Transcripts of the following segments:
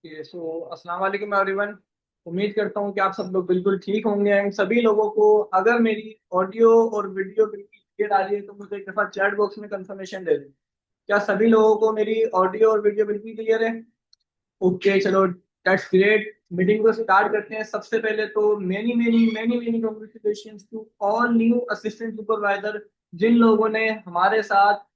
अस्सलाम वालेकुम एवरीवन। उम्मीद करता हूँ कि आप सब लोग बिल्कुल ठीक होंगे एंड सभी लोगों को अगर मेरी ऑडियो और वीडियो बिल्कुल क्लियर आ रही है तो मुझे एक दफ़ा चैट बॉक्स में कंफर्मेशन दे दें। क्या सभी लोगों को मेरी ऑडियो और वीडियो बिल्कुल क्लियर है? ओके, चलो, दैट्स ग्रेट। मीटिंग को स्टार्ट करते हैं। सबसे पहले तो many many many many congratulations to all new assistant supervisor जिन लोगों ने हमारे साथ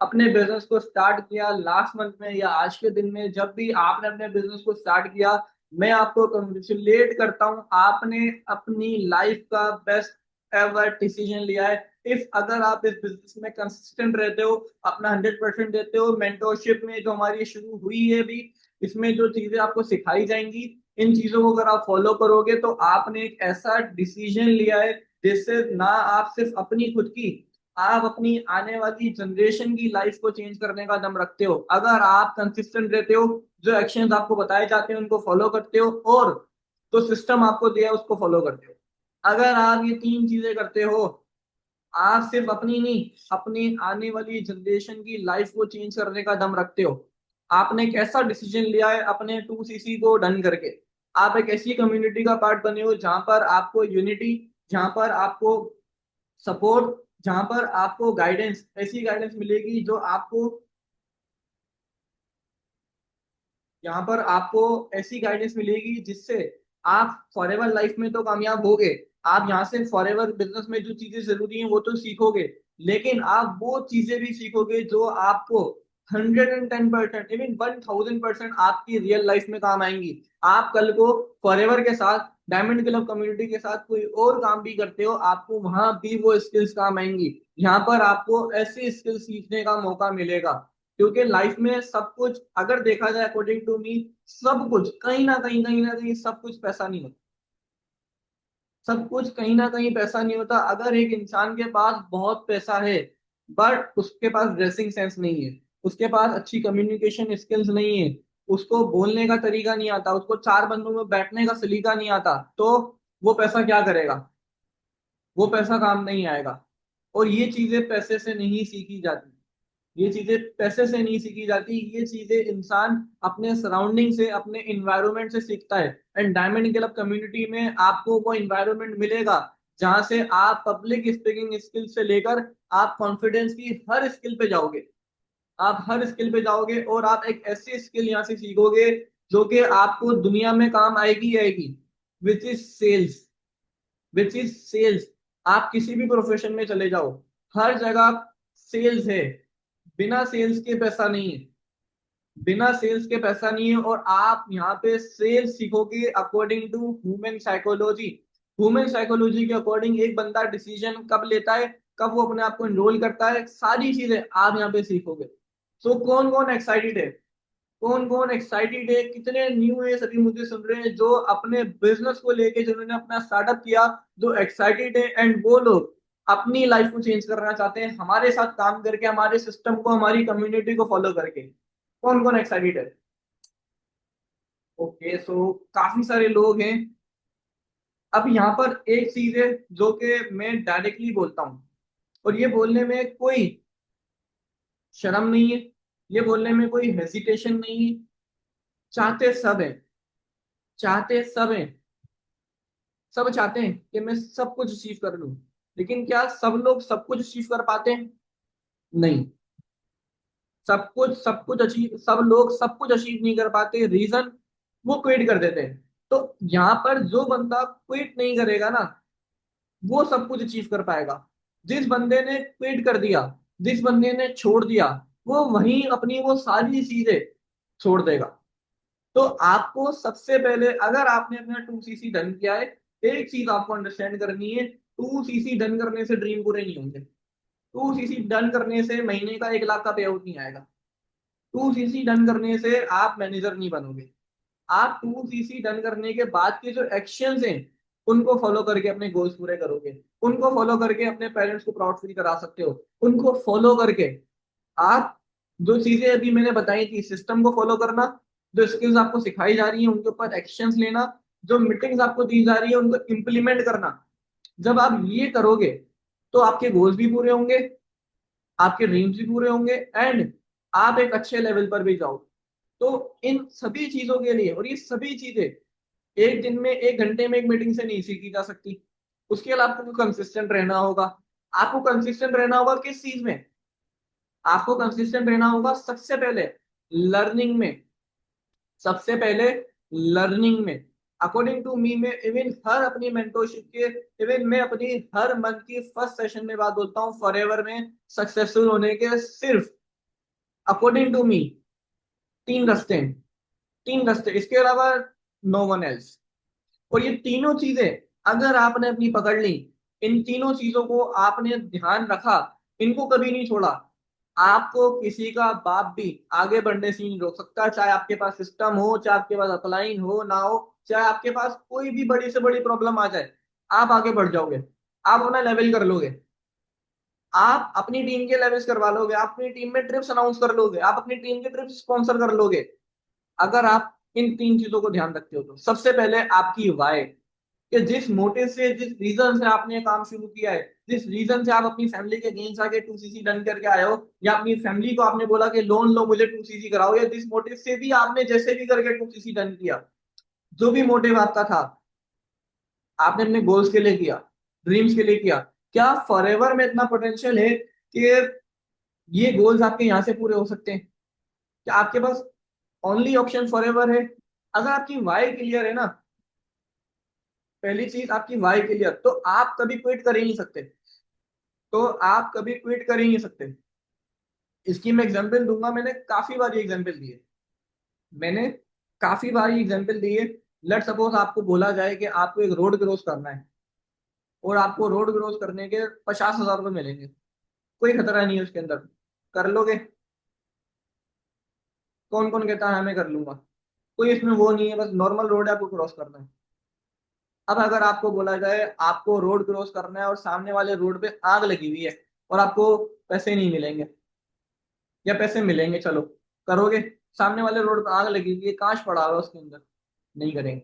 अपने बिजनेस को स्टार्ट किया लास्ट मंथ में या आज के दिन में। जब भी आपने अपने बिजनेस को स्टार्ट किया, मैं आपको कंग्रेचुलेट करता हूं। आपने अपनी लाइफ का बेस्ट एवर डिसीजन लिया है। इफ अगर आप इस बिजनेस में कंसिस्टेंट रहते हो, अपना 100% देते हो, मेंटोरशिप में जो हमारी शुरू हुई है भी, इसमें जो चीजें आपको सिखाई जाएंगी, इन चीजों को अगर आप फॉलो करोगे तो आपने एक ऐसा डिसीजन लिया है जिससे ना आप सिर्फ अपनी खुद की, आप अपनी आने वाली जनरेशन की लाइफ को चेंज करने का दम रखते हो। अगर आप कंसिस्टेंट रहते हो, जो एक्शंस आपको बताए जाते हैं उनको फॉलो करते हो, और जो सिस्टम आपको दिया है उसको फॉलो करते हो। अगर आप ये तीन चीजें करते हो, आप सिर्फ अपनी नहीं, अपनी आने वाली जनरेशन की लाइफ को चेंज करने का दम रखते हो। आपने एक ऐसा डिसीजन लिया है अपने 2CC को डन करके। आप एक ऐसी कम्युनिटी का पार्ट बने हो जहां पर आपको यूनिटी, जहां पर आपको सपोर्ट, जहां पर आपको गाइडेंस, ऐसी गाइडेंस मिलेगी जो आपको, यहाँ पर आपको ऐसी गाइडेंस मिलेगी जिससे आप फॉरएवर लाइफ में तो कामयाब होगे। आप यहाँ से फॉरएवर बिजनेस में जो चीजें जरूरी हैं वो तो सीखोगे, लेकिन आप वो चीजें भी सीखोगे जो आपको 110%, इवन 1000% आपकी रियल लाइफ में काम आएंगी। आप कल को फॉरएवर के साथ, डायमंड क्लब कम्युनिटी के साथ कोई और काम भी करते हो, आपको वहां भी वो स्किल्स काम आएंगी। यहाँ पर आपको ऐसी स्किल्स सीखने का मौका मिलेगा, क्योंकि लाइफ में सब कुछ अगर देखा जाए अकॉर्डिंग टू मी, सब कुछ कहीं ना कहीं सब कुछ पैसा नहीं होता। सब कुछ कहीं ना कहीं पैसा नहीं होता। अगर एक इंसान के पास बहुत पैसा है बट उसके पास ड्रेसिंग सेंस नहीं है, उसके पास अच्छी कम्युनिकेशन स्किल्स नहीं है, उसको बोलने का तरीका नहीं आता, उसको चार बंदों में बैठने का सलीका नहीं आता, तो वो पैसा क्या करेगा? वो पैसा काम नहीं आएगा। और ये चीजें पैसे से नहीं सीखी जाती। ये चीजें पैसे से नहीं सीखी जाती। ये चीजें इंसान अपने सराउंडिंग से, अपने इन्वायरमेंट से सीखता है। एंड डायमंड क्लब कम्युनिटी में आपको वो इन्वायरमेंट मिलेगा जहां से आप पब्लिक स्पीकिंग स्किल से लेकर आप कॉन्फिडेंस की हर स्किल पे जाओगे। आप हर स्किल पे जाओगे और आप एक ऐसी स्किल यहाँ से सीखोगे जो कि आपको दुनिया में काम आएगी ही आएगी, which is sales. Which is sales. आप किसी भी प्रोफेशन में चले जाओ, हर जगह सेल्स है। बिना सेल्स के पैसा नहीं है। बिना सेल्स के पैसा नहीं है। और आप यहाँ पे सेल्स सीखोगे according to human psychology. Human psychology के अकॉर्डिंग एक बंदा डिसीजन कब लेता है, कब वो अपने आप को इनरोल करता है, सारी चीजें आप यहाँ पे सीखोगे। सो कौन कौन एक्साइटेड है? कौन कौन एक्साइटेड है? कितने न्यू है सभी मुझे सुन रहे हैं जो अपने बिजनेस को लेके, जिन्होंने अपना स्टार्टअप किया, जो एक्साइटेड है एंड वो लोग अपनी लाइफ को चेंज करना चाहते हैं हमारे साथ काम करके, हमारे सिस्टम को, हमारी कम्युनिटी को फॉलो करके? कौन कौन एक्साइटेड है? ओके, सो काफी सारे लोग हैं। अब यहाँ पर एक चीज है जो कि मैं डायरेक्टली बोलता हूँ, और ये बोलने में कोई शर्म नहीं है, ये बोलने में कोई हेजिटेशन नहीं है। चाहते सब हैं, चाहते सब हैं। सब चाहते हैं कि मैं सब कुछ अचीव कर लूं, लेकिन क्या सब लोग सब कुछ अचीव कर पाते हैं? नहीं। सब कुछ अचीव, सब लोग सब कुछ अचीव नहीं कर पाते। रीजन, वो क्विट कर देते हैं। तो यहाँ पर जो बंदा क्विट नहीं करेगा ना, वो सब कुछ अचीव कर पाएगा। जिस बंदे ने क्विट कर दिया, जिस बंदे ने छोड़ दिया, वो वहीं अपनी वो सारी चीजें छोड़ देगा। तो आपको सबसे पहले, अगर आपने अपना 2CC डन किया है, एक चीज आपको अंडरस्टैंड करनी है। 2CC डन करने से ड्रीम पूरे नहीं होंगे। 2CC डन करने से महीने का 1 लाख का पे आउट नहीं आएगा। 2CC डन करने से आप मैनेजर नहीं बनोगे। आप 2CC डन करने के बाद के जो एक्शंस हैं उनको फॉलो करके अपने गोल्स पूरे करोगे। उनको फॉलो करके अपने पेरेंट्स को प्राउड फील करा सकते हो। उनको फॉलो करके आप, जो चीजें अभी मैंने बताई थी, सिस्टम को फॉलो करना, जो स्किल्स आपको सिखाई जा रही है उनके ऊपर एक्शंस लेना, जो मीटिंग्स आपको दी जा रही है उनको इम्प्लीमेंट करना, जब आप ये करोगे तो आपके गोल्स भी पूरे होंगे, आपके ड्रीम्स भी पूरे होंगे, एंड आप एक अच्छे लेवल पर भी जाओ। तो इन सभी चीजों के लिए, और ये सभी चीजें एक दिन में, एक घंटे में, एक मीटिंग से नहीं सीखी जा सकती। उसके लिए आपको कंसिस्टेंट रहना होगा। आपको कंसिस्टेंट रहना होगा किस चीज में? आपको कंसिस्टेंट रहना होगा सबसे पहले लर्निंग में। सबसे पहले लर्निंग में, अकॉर्डिंग टू मी, में इवन हर अपनी मेंटोरशिप के, इवन मैं अपनी हर मंथ की फर्स्ट सेशन में बात बोलता हूँ, फॉरएवर में सक्सेसफुल होने के सिर्फ अकॉर्डिंग टू मी तीन रास्ते हैं। तीन रास्ते, इसके अलावा नो वन एल्स। और ये तीनों चीजें अगर आपने अपनी पकड़ ली, इन तीनों चीजों को आपने ध्यान रखा, इनको कभी नहीं छोड़ा, आपको किसी का बाप भी आगे बढ़ने से नहीं रोक सकता। चाहे आपके पास सिस्टम हो, चाहे आपके पास अपलाइन हो ना हो, चाहे आपके पास कोई भी बड़ी से बड़ी प्रॉब्लम आ जाए, आप आगे बढ़ जाओगे। आप अपना लेवल कर लोगे, आप अपनी टीम के लेवल्स करवा लोगे, आप अपनी टीम में ट्रिप्स अनाउंस कर लोगे, आप अपनी टीम के ट्रिप्स स्पॉन्सर कर लोगे। अगर आप इन तीन चीजों को ध्यान रखते हो तो सबसे पहले आपकी वाई, कि जिस मोटिव से, जिस रीजन से आपने ये काम शुरू किया है, जिस रीजन से आप अपनी फैमिली के अगेंस्ट आके 2cc डन करके आए हो, या अपनी फैमिली को आपने बोला कि लोन लो मुझे 2cc कराओ, या जिस मोटिव से भी आपने जैसे भी करके 2cc डन किया, जो भी मोटिव आपका था, आपने अपने गोल्स के लिए किया, ड्रीम्स के लिए किया, क्या फॉरएवर में इतना पोटेंशियल है कि ये गोल्स आपके यहाँ से पूरे हो सकते हैं? क्या आपके पास ओनली ऑप्शन फॉरएवर है? अगर आपकी वाई क्लियर है ना, पहली चीज आपकी वाई क्लियर, तो आप कभी क्विट कर ही नहीं सकते। तो आप कभी क्विट कर ही नहीं सकते। इसकी मैं एग्जांपल दूंगा, मैंने काफी बार एग्जांपल दिए, मैंने काफी बार एग्जांपल दिए। लेट सपोज आपको बोला जाए कि आपको एक रोड क्रॉस करना है, और आपको रोड क्रॉस करने के 50,000 रुपये मिलेंगे, कोई खतरा नहीं है उसके अंदर, कर लोगे? कौन कौन कहता है हमें कर लूंगा? कोई इसमें वो नहीं है, बस नॉर्मल रोड है, आपको क्रॉस करना है। अब अगर आपको बोला जाए आपको रोड क्रॉस करना है, और सामने वाले रोड पे आग लगी हुई है, और आपको पैसे नहीं मिलेंगे, या पैसे मिलेंगे, चलो करोगे? सामने वाले रोड पे आग लगी हुई है, कांच पड़ा हुआ है उसके अंदर, नहीं करेंगे।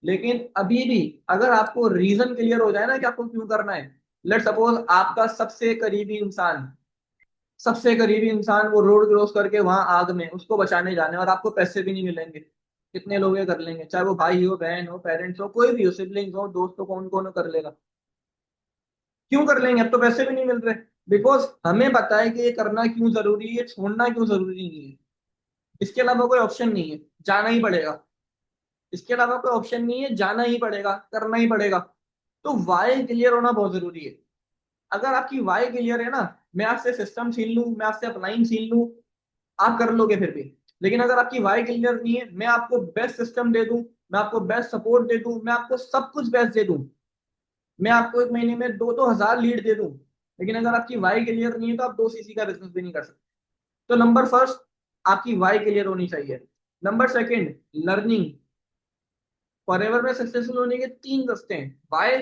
लेकिन अभी भी अगर आपको रीजन क्लियर हो जाए ना कि आपको क्यों करना है, लेट सपोज आपका सबसे करीबी इंसान वो रोड क्रॉस करके वहां आग में, उसको बचाने जाने, और आपको पैसे भी नहीं मिलेंगे, कितने लोग ये कर लेंगे? चाहे वो भाई हो, बहन हो, पेरेंट्स हो, कोई भी हो, सिबलिंग्स हो, दोस्त हो, कौन कौन कर लेगा? क्यों कर लेंगे? अब तो पैसे भी नहीं मिल रहे। बिकॉज हमें पता है कि ये करना क्यों जरूरी है, ये छोड़ना क्यों जरूरी नहीं है। इसके अलावा कोई ऑप्शन नहीं है, जाना ही पड़ेगा। इसके अलावा कोई ऑप्शन नहीं है, जाना ही पड़ेगा, करना ही पड़ेगा। तो वाई क्लियर होना बहुत जरूरी है। अगर आपकी वाई क्लियर है ना, मैं आपसे सिस्टम छीन लूं, मैं आपसे अपलाइन छीन लूं, आप कर लोगे फिर भी। लेकिन अगर आपकी वाई क्लियर नहीं है, मैं आपको बेस्ट सिस्टम दे दूं, मैं आपको बेस्ट सपोर्ट दे दूं, मैं आपको सब कुछ बेस्ट दे दूं, मैं आपको एक महीने में 2-2 हजार लीड दे दूं, लेकिन अगर आपकी वाई क्लियर नहीं है, तो आप 2cc का बिजनेस भी नहीं कर सकते। तो नंबर फर्स्ट, आपकी वाई क्लियर होनी चाहिए। Number second, learning. फॉरएवर में सक्सेसफुल होने के तीन रास्ते हैं, बाय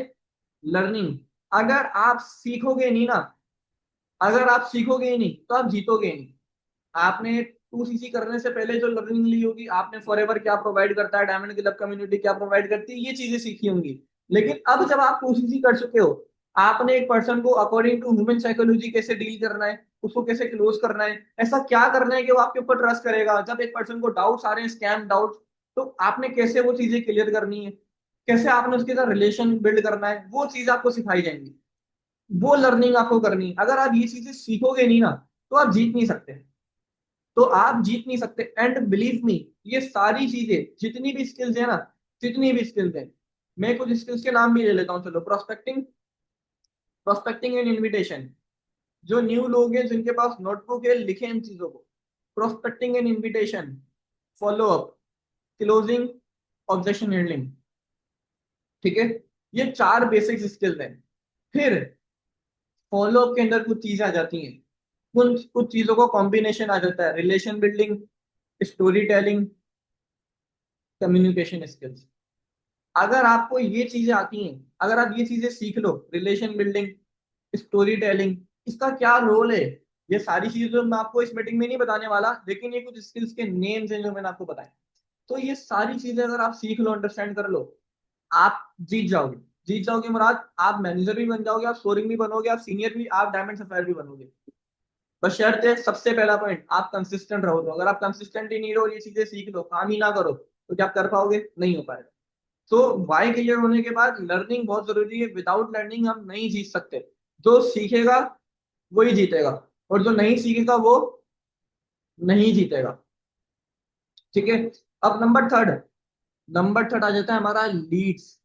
लर्निंग। अगर आप सीखोगे नहीं ना, अगर आप सीखोगे ही नहीं, तो आप जीतोगे ही नहीं। आपने 2cc करने से पहले जो लर्निंग ली होगी, आपने फॉरएवर क्या प्रोवाइड करता है, डायमंड क्लब कम्युनिटी क्या प्रोवाइड करती है, ये चीजें सीखी होंगी। लेकिन अब जब आप 2cc कर चुके हो, आपने एक पर्सन को अकॉर्डिंग टू ह्यूमन साइकोलॉजी कैसे डील करना है, उसको कैसे क्लोज करना है, ऐसा क्या करना है कि वो आपके ऊपर ट्रस्ट करेगा। जब एक पर्सन को डाउट्स आ रहे हैं, स्कैम डाउट्स, तो आपने कैसे वो चीजें क्लियर करनी है, कैसे आपने उसके साथ रिलेशन बिल्ड करना है, वो चीज आपको सिखाई जाएंगी। वो लर्निंग आपको करनी है। अगर आप ये चीजें सीखोगे नहीं ना, तो आप जीत नहीं सकते। तो आप जीत नहीं सकते। एंड बिलीव मी, ये सारी चीजें, जितनी भी स्किल्स है ना, जितनी भी स्किल्स हैं, मैं कुछ स्किल्स के नाम भी ले लेता हूँ। चलो, प्रोस्पेक्टिंग, प्रोस्पेक्टिंग एंड इनविटेशन। जो न्यू लोग हैं, जिनके पास नोटबुक है, लिखे इन चीजों को। Prospecting and invitation, follow up, closing, objection handling. ठीक है, ये चार बेसिक स्किल्स हैं। फिर फॉलो अप के अंदर कुछ चीजें आ जाती हैं, कुछ कुछ चीजों को कॉम्बिनेशन आ जाता है, relation building, story telling, communication skills. अगर आपको ये चीजें आती हैं, अगर आप ये चीजें सीख लो, रिलेशन बिल्डिंग, स्टोरी टेलिंग, इसका क्या रोल है, ये सारी चीजें तो मैं आपको इस मीटिंग में नहीं बताने वाला, लेकिन ये कुछ स्किल्स के नेम्स हैं जो मैंने आपको बताए। तो ये सारी चीजें अगर आप सीख लो, अंडरस्टैंड कर लो, आप जीत जाओगे। जीत जाओगे मुराद, आप मैनेजर भी बन जाओगे, आप सोरिंग भी बनोगे, आप सीनियर भी, आप डायमंड सफायर भी बनोगे। बशर्ते सबसे पहला पॉइंट आप कंसिस्टेंट रहो। तो अगर आप कंसिस्टेंट ही नहीं रहो, ये चीजें सीख लो, काम ही ना करो, तो क्या आप कर पाओगे? नहीं हो पाएगा। तो वाई क्लियर होने के बाद लर्निंग बहुत जरूरी है। विदाउट लर्निंग हम नहीं जीत सकते। जो सीखेगा वही जीतेगा, और जो नहीं सीखेगा वो नहीं जीतेगा। ठीक है। अब नंबर थर्ड आ जाता है हमारा लीड्स।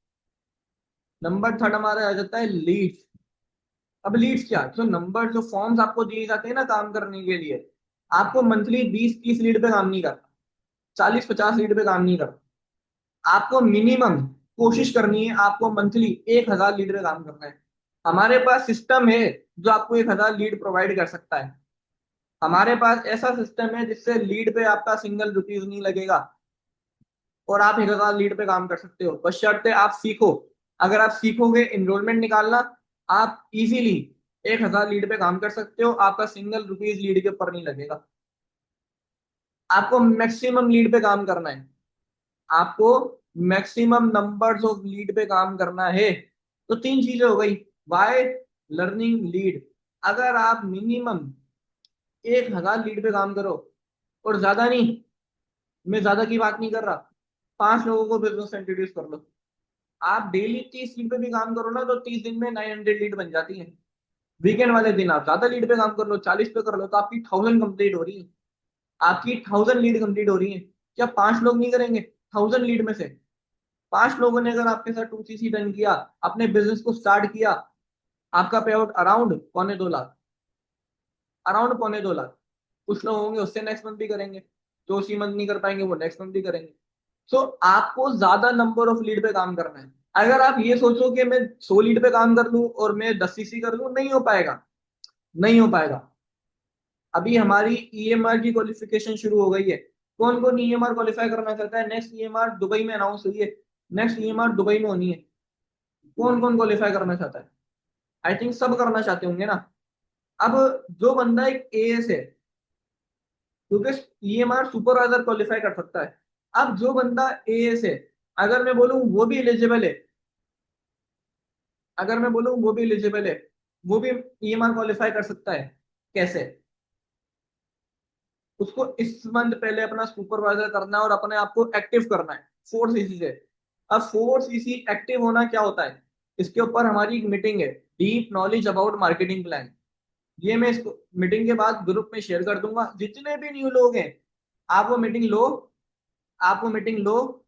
नंबर थर्ड हमारा आ जाता है लीड्स। अब लीड्स क्या, जो नंबर, जो फॉर्म्स आपको दिए जाते हैं ना काम करने के लिए, आपको मंथली 20-30 लीड पे काम नहीं करना, 40-50 लीड पे काम नहीं करना। आपको मिनिमम कोशिश करनी है, आपको मंथली 1,000 लीड पे काम करना है। हमारे पास सिस्टम है जो आपको 1,000 लीड प्रोवाइड कर सकता है। हमारे पास ऐसा सिस्टम है जिससे लीड पे आपका सिंगल रुपीज नहीं लगेगा, और आप 1,000 लीड पे काम कर सकते हो, बशर्ते आप सीखो। अगर आप सीखोगे एनरोलमेंट निकालना, आप इजीली 1,000 लीड पे काम कर सकते हो, आपका सिंगल रुपीज लीड के ऊपर नहीं लगेगा। आपको मैक्सिमम लीड पे काम करना है, आपको मैक्सिमम नंबर्स ऑफ लीड पे काम करना है। तो तीन चीजें हो गई, बाय लर्निंग लीड। अगर आप मिनिमम 1,000 लीड पे काम करो, और ज्यादा नहीं, मैं ज्यादा की बात नहीं कर रहा, 5 लोगों को बिजनेस इंट्रोड्यूस कर लो। आप डेली 30 लीड पे भी काम करो ना, तो 30 दिन में 900 लीड बन जाती है। वीकेंड वाले दिन आप ज्यादा लीड पे काम कर लो, 40 पे कर लो, तो आपकी 1000 कंप्लीट हो रही है। आपकी 1000 लीड कंप्लीट हो रही है। क्या 5 लोग नहीं करेंगे? 1000 लीड में से 5 लोगों ने अगर आपके साथ 2CC डन किया, अपने बिजनेस को स्टार्ट किया, आपका पे out around 1.25 lakh. Around 1.25 lakh. कुछ लोग होंगे उससे नेक्स्ट मंथ भी करेंगे, जो उसी मंथ नहीं कर पाएंगे वो नेक्स्ट मंथ भी करेंगे। सो आपको ज्यादा नंबर ऑफ लीड पे काम करना है। अगर आप ये सोचो कि मैं 100 लीड पे काम कर लूं और मैं 10 CC कर लूं, नहीं हो पाएगा। नहीं हो पाएगा। अभी हमारी ईएमआर की क्वालिफिकेशन शुरू हो गई है। कौन कौन ईएमआर क्वालिफाई करना चाहता है? नेक्स्ट ईएमआर दुबई में अनाउंस हुई है। नेक्स्ट ईएमआर दुबई में होनी है। कौन कौन क्वालिफाई करना चाहता है? आई थिंक सब करना चाहते होंगे ना। अब जो बंदा एक एएस है, क्योंकि ईएमआर सुपरवाइजर क्वालिफाई कर सकता है। अब जो बंदा एएस है, अगर मैं बोलूं वो भी एलिजिबल है, अगर मैं बोलूं वो भी एलिजिबल है, वो भी ईएमआर क्वालिफाई कर सकता है। कैसे? उसको इस मंथ पहले अपना सुपरवाइजर करना है और अपने आप को एक्टिव करना है 4CC से। अब 4CC एक्टिव होना क्या होता है, इसके ऊपर हमारी एक मीटिंग है, deep knowledge about marketing plan. ये मैं इसको मीटिंग के बाद ग्रुप में शेयर कर दूंगा। जितने भी न्यू लोग हैं, आप वो मीटिंग लो, आप वो मीटिंग लो,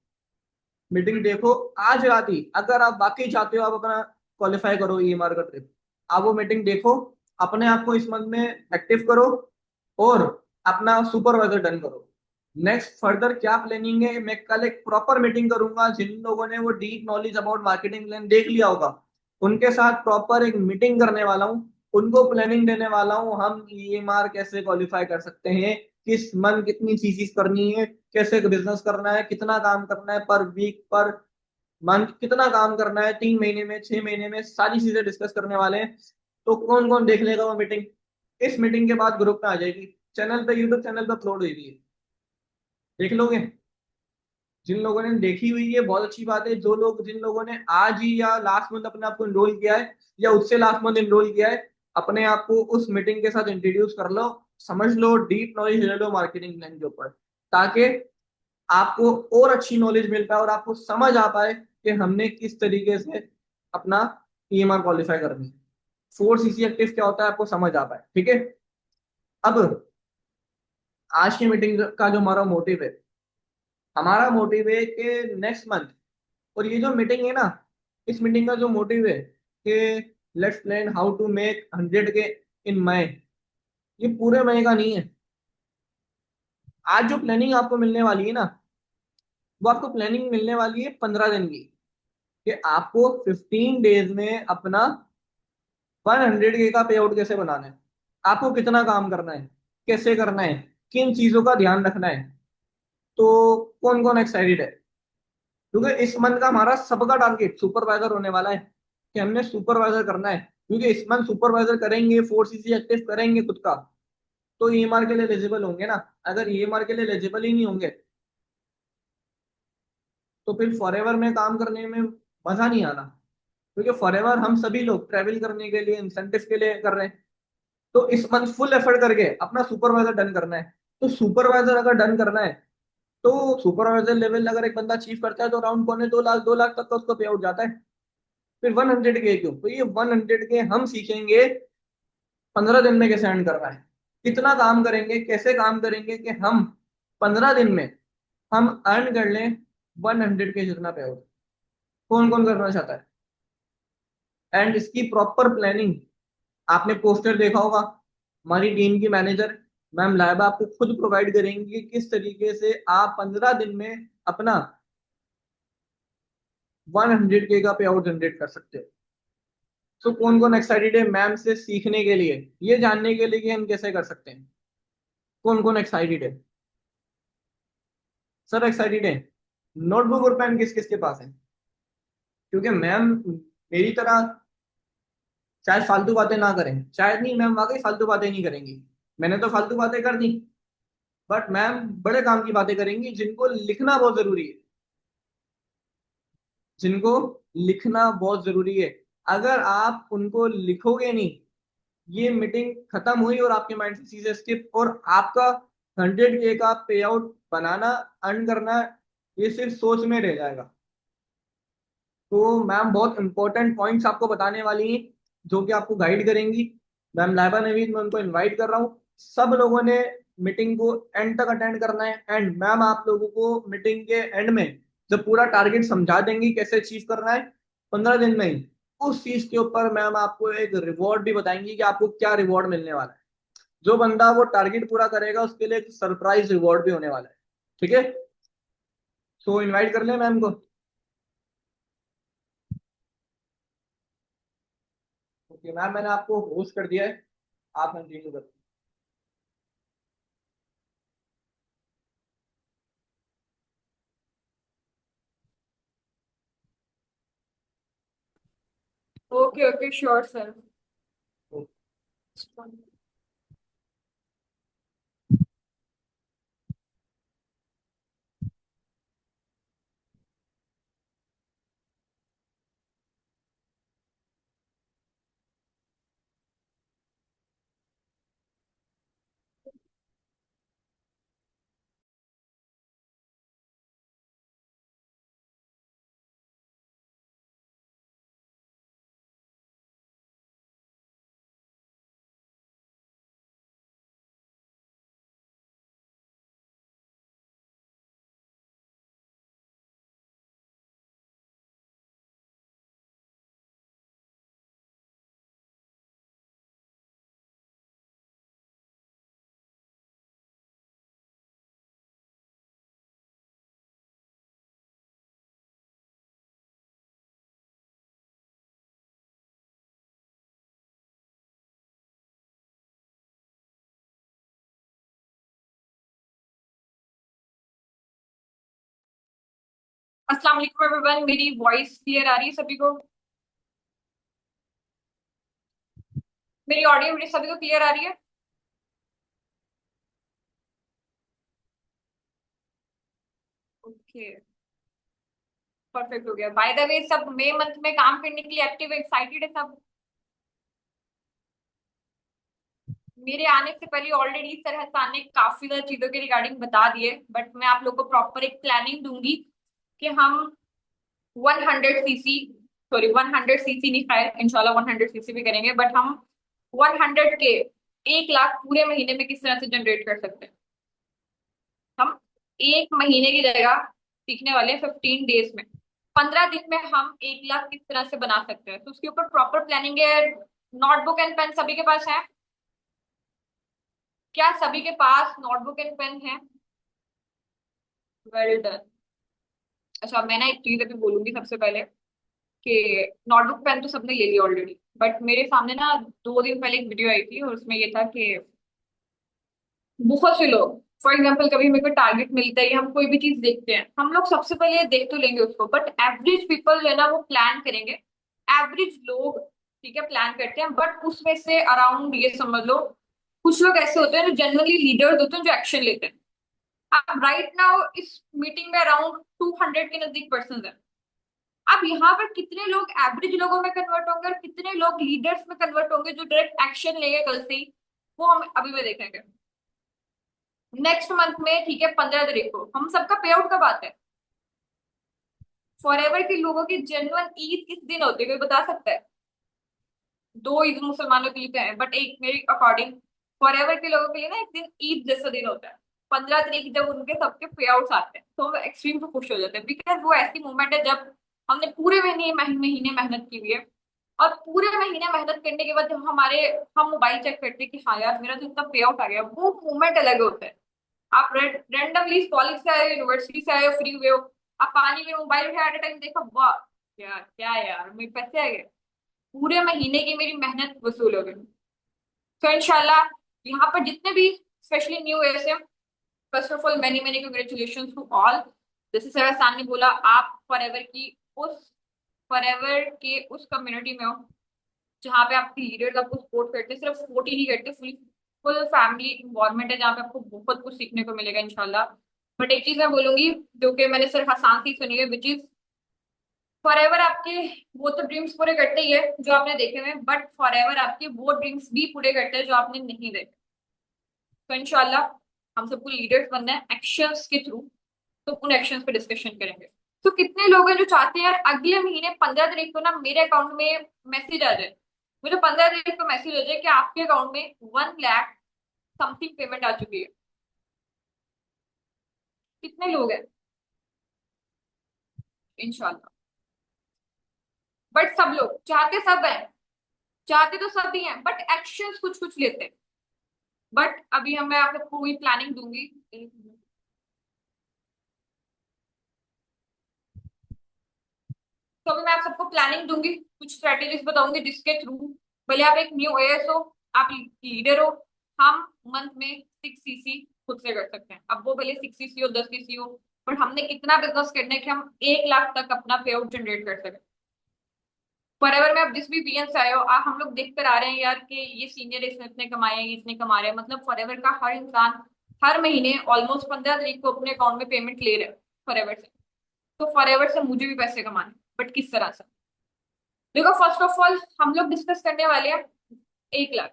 मीटिंग देखो। आज रात ही अगर आप वाकई चाहते हो आप अपना क्वालिफाई करो ईएमआर का ट्रिप, आप वो मीटिंग देखो, अपने आप को इस मंथ में एक्टिव करो, और अपना सुपरवाइजर डन करो। नेक्स्ट फर्दर क्या प्लानिंग है, मैं कल एक प्रॉपर मीटिंग करूंगा। जिन लोगों ने वो deep knowledge about marketing plan देख लिया होगा, उनके साथ प्रॉपर एक मीटिंग करने वाला हूँ। उनको प्लानिंग देने वाला हूँ, हम ईएमआर कैसे क्वालिफाई कर सकते हैं, किस मंथ कितनी चीजें करनी है, कैसे बिजनेस करना है, कितना काम करना है पर वीक पर मंथ, कितना काम करना है 3 महीने में, 6 महीने में, सारी चीजें डिस्कस करने वाले हैं। तो कौन कौन देख लेगा वो मीटिंग? इस मीटिंग के बाद ग्रुप में आ जाएगी, चैनल पे, यूट्यूब चैनल पे अपलोड हुई है। देख लोगे? जिन लोगों ने देखी हुई है बहुत अच्छी बात है। जो लोग, जिन लोगों ने आज ही या लास्ट मंथ अपने आप को एनरोल किया है, या उससे लास्ट मंथ एनरोल किया है, अपने आप को उस मीटिंग के साथ इंट्रोड्यूस कर लो। समझ लो, डीप नॉलेज ले लो मार्केटिंग प्लान के ऊपर, ताकि आपको और अच्छी नॉलेज मिल पाए और आपको समझ आ पाए कि हमने किस तरीके से अपना ईएमआर क्वालिफाई करनी है। 4CC एक्टिव क्या होता है आपको समझ आ पाए। ठीक है। अब आज की मीटिंग का जो हमारा मोटिव है, हमारा मोटिव है कि नेक्स्ट मंथ, और ये जो मीटिंग है ना, इस मीटिंग का जो मोटिव है कि let's plan how to make 100K in May. ये पूरे मई का नहीं है। आज जो प्लानिंग आपको मिलने वाली है ना, वो आपको प्लानिंग मिलने वाली है 15 दिन की, कि आपको 15 डेज में अपना 100K का पे आउट कैसे बनाना है, आपको कितना काम करना है, कैसे करना है, किन चीजों का ध्यान रखना है। तो कौन कौन एक्साइटेड है? क्योंकि इस मंथ का हमारा सबका टारगेट सुपरवाइजर होने वाला है, कि हमने सुपरवाइजर करना है। क्योंकि इस मंथ सुपरवाइजर करेंगे, 4CC एक्टिव करेंगे खुद का, तो ईएमआर के लिए एलिजिबल होंगे ना। अगर ईएमआर के लिए एलिजिबल ही नहीं होंगे, तो फिर फॉरएवर में काम करने में मजा नहीं आना। क्योंकि फॉरएवर हम सभी लोग ट्रैवल करने के लिए, इंसेंटिव के लिए कर रहे हैं। तो इस मंथ फुल एफर्ट करके अपना सुपरवाइजर डन करना है। तो सुपरवाइजर अगर डन करना है, तो सुपरवाइजर लेवल अगर एक बंदा अचीव करता है तो अराउंड 1.25 लाख 2 लाख तक का उसका पे आउट जाता है। फिर 100 के क्यों? तो ये 100 के हम सीखेंगे 15 दिन में कैसे अर्न करना है। कितना काम करेंगे, कैसे काम करेंगे कि हम 15 दिन में हम अर्न कर लें 100 के जितना पे आउट। कौन कौन करना चाहता है? एंड इसकी प्रॉपर प्लानिंग आपने पोस्टर देखा होगा। हमारी टीम की मैनेजर मैम लाइबा आपको खुद प्रोवाइड करेंगी कि किस तरीके से आप 15 दिन में अपना 100 के का पे आउट जनरेट कर सकते हो। तो कौन कौन एक्साइटेड है मैम से सीखने के लिए, ये जानने के लिए कि हम कैसे कर सकते हैं? कौन कौन एक्साइटेड है? सब एक्साइटेड है। नोटबुक और पेन किस किस के पास है? क्योंकि मैम मेरी तरह शायद फालतू बातें ना करें, शायद नहीं, मैम वाकई फालतू बातें नहीं करेंगी। मैंने तो फालतू बातें कर दी, बट मैम बड़े काम की बातें करेंगी जिनको लिखना बहुत जरूरी है। जिनको लिखना बहुत जरूरी है। अगर आप उनको लिखोगे नहीं, ये मीटिंग खत्म हुई और आपके माइंड से चीजें स्किप, और आपका 100 के का पे आउट बनाना, अर्न करना, ये सिर्फ सोच में रह जाएगा। तो मैम बहुत इंपॉर्टेंट पॉइंट्स आपको बताने वाली हैं जो कि आपको गाइड करेंगी। मैम लाइबा नवीद, मैं उनको इनवाइट कर रहा हूँ। सब लोगों ने मीटिंग को एंड तक अटेंड करना है। एंड मैम आप लोगों को मीटिंग के एंड में जब पूरा टारगेट समझा देंगी कैसे अचीव करना है 15 दिन में ही, उस चीज के ऊपर मैम आपको एक रिवॉर्ड भी बताएंगी कि आपको क्या रिवॉर्ड मिलने वाला है। जो बंदा वो टारगेट पूरा करेगा उसके लिए एक सरप्राइज रिवॉर्ड भी होने वाला है। ठीक है? तो इनवाइट कर ले मैम को। ओके मैम, मैंने आपको होस्ट कर दिया है, आप कंटिन्यू कर। Okay okay sure sir. अस्सलाम वालेकुम एवरीवन, मेरी वॉइस क्लियर आ रही है सभी को? मेरी ऑडियो मेरे सभी को क्लियर आ रही है? ओके, परफेक्ट हो गया। बाय द वे, सब मई मंथ में काम करने के लिए एक्टिव एक्साइटेड है सब? मेरे आने से पहले ऑलरेडी सर हसन ने काफी ज्यादा चीजों के रिगार्डिंग बता दिए, बट मैं आप लोग को प्रॉपर एक प्लानिंग दूंगी कि हम 100 सीसी, सॉरी 100 सीसी नहीं, खैर इंशाल्लाह 100 सीसी भी करेंगे, बट हम 100 के 1 लाख पूरे महीने में किस तरह से जनरेट कर सकते हैं। हम एक महीने की जगह सीखने वाले हैं 15 डेज में। 15 दिन में हम 1 लाख किस तरह से बना सकते हैं, तो उसके ऊपर प्रॉपर प्लानिंग है। नोटबुक एंड पेन सभी के पास है? क्या सभी के पास नोटबुक एंड पेन है? Well done. अच्छा, मैं ना एक चीज अभी बोलूंगी सबसे पहले कि नोटबुक पेन तो सबने ले लिया ऑलरेडी, बट मेरे सामने ना 2 दिन पहले एक वीडियो आई थी और उसमें ये था कि बहुत से लोग, फॉर एग्जाम्पल कभी मेरे को टारगेट मिलता है, हम कोई भी चीज देखते हैं, हम लोग सबसे पहले देख तो लेंगे उसको, बट एवरेज पीपल जो है ना वो प्लान करेंगे। एवरेज लोग ठीक है प्लान करते हैं, बट उसमें से अराउंड ये समझ लो कुछ लोग ऐसे होते हैं जो जनरली लीडर्स होते हैं जो एक्शन लेते हैं। अब राइट नाउ इस मीटिंग में अराउंड 200 के नजदीक पर्सन है। अब यहाँ पर कितने लोग एवरेज लोगों में कन्वर्ट होंगे और कितने लोग लीडर्स में कन्वर्ट होंगे जो डायरेक्ट एक्शन लेंगे कल से ही? वो हम अभी भी देखेंगे। नेक्स्ट मंथ में, ठीक है, 15 तारीख को हम सबका पे आउट कब आता है? फॉरएवर के लोगों की जेन्युइन ईद किस दिन होती है, कोई बता सकता है? दो ईद मुसलमानों के लिए तो है, बट एक मेरे अकॉर्डिंग फॉरएवर के लोगों के लिए ना एक दिन ईद जैसा दिन होता है। 15 तारीख जब उनके सबके पे आउट्स आते हैं तो वो एक्सट्रीम पे खुश हो जाते हैं, बिकॉज वो ऐसी मूवमेंट है जब हमने पूरे महीने मेहनत की हुई है, और पूरे महीने मेहनत करने के बाद जब हम मोबाइल चेक करते हैं कि हाँ यार मेरा तो इतना पे आउट आ गया, वो मूवमेंट अलग होता है। आप रैंडमली कॉलेज से आए हो, यूनिवर्सिटी से आए हो, फ्री हुए हो, आप पानी में मोबाइल उठाए, एट अ टाइम देखा, वाह यार क्या यार मेरे पैसे आ गए, पूरे महीने की मेरी मेहनत वसूल हो गई। तो इंशाल्लाह यहाँ पर जितने भी स्पेशली न्यू ईयर से, first of all many many congratulation to all. जैसे सर हसन ने बोला, आप उस फॉरएवर के उस कम्युनिटी में हो जहाँ पे आपके लीडर्स आपको सपोर्ट करते हैं, सिर्फ सपोर्ट ही नहीं करते, फुल फुल फैमिली इन्वायरमेंट है जहाँ पे आपको बहुत कुछ सीखने को मिलेगा इंशाल्लाह। बट एक चीज मैं बोलूंगी जो कि मैंने सिर्फ हसान से ही सुनी है, विच इज फॉरएवर आपके वो तो ड्रीम्स पूरे करते ही है जो आपने देखे हुए, बट फॉरएवर आपके वो ड्रीम्स भी पूरे करते हैं जो आपने नहीं देखे। तो इंशाल्लाह हम सबको लीडर्स बनना है एक्शंस के थ्रू, तो उन एक्शंस पे डिस्कशन करेंगे। तो कितने लोग हैं जो चाहते हैं यार अगले महीने 15 तारीख को ना मेरे अकाउंट में मैसेज आ जाए, मुझे 15 तारीख को मैसेज आ जाए कि आपके अकाउंट में 1 लाख समथिंग पेमेंट आ चुकी है? कितने लोग हैं? इंशाल्लाह। बट सब लोग चाहते, सब हैं, चाहते तो सब ही हैं, बट एक्शंस कुछ कुछ लेते हैं। बट अभी मैं आपको पूरी प्लानिंग दूंगी। तो अभी मैं आप सबको प्लानिंग दूंगी, कुछ स्ट्रेटेजीज बताऊंगी जिसके थ्रू भले आप एक न्यू एएस हो, आप लीडर हो, हम मंथ में 6 सीसी खुद से कर सकते हैं। अब वो भले 6 सीसी हो, 10 सीसी हो, बट हमने कितना बिजनेस करना है कि हम 1 लाख तक अपना पे आउट जनरेट कर सकें। फॉरएवर में आप जिस भी बीएन से आए हो, आप हम लोग देख कर आ रहे हैं यार कि ये सीनियर इसने इतने कमाए हैं, ये इतने कमा रहे हैं, मतलब फॉरएवर का हर इंसान हर महीने ऑलमोस्ट 15 तारीख को अपने अकाउंट में पेमेंट ले रहे हैं फॉरएवर से। तो फॉरएवर से मुझे भी पैसे कमाने, बट किस तरह से? देखो, फर्स्ट ऑफ ऑल हम लोग डिस्कस करने वाले हैं 1 लाख।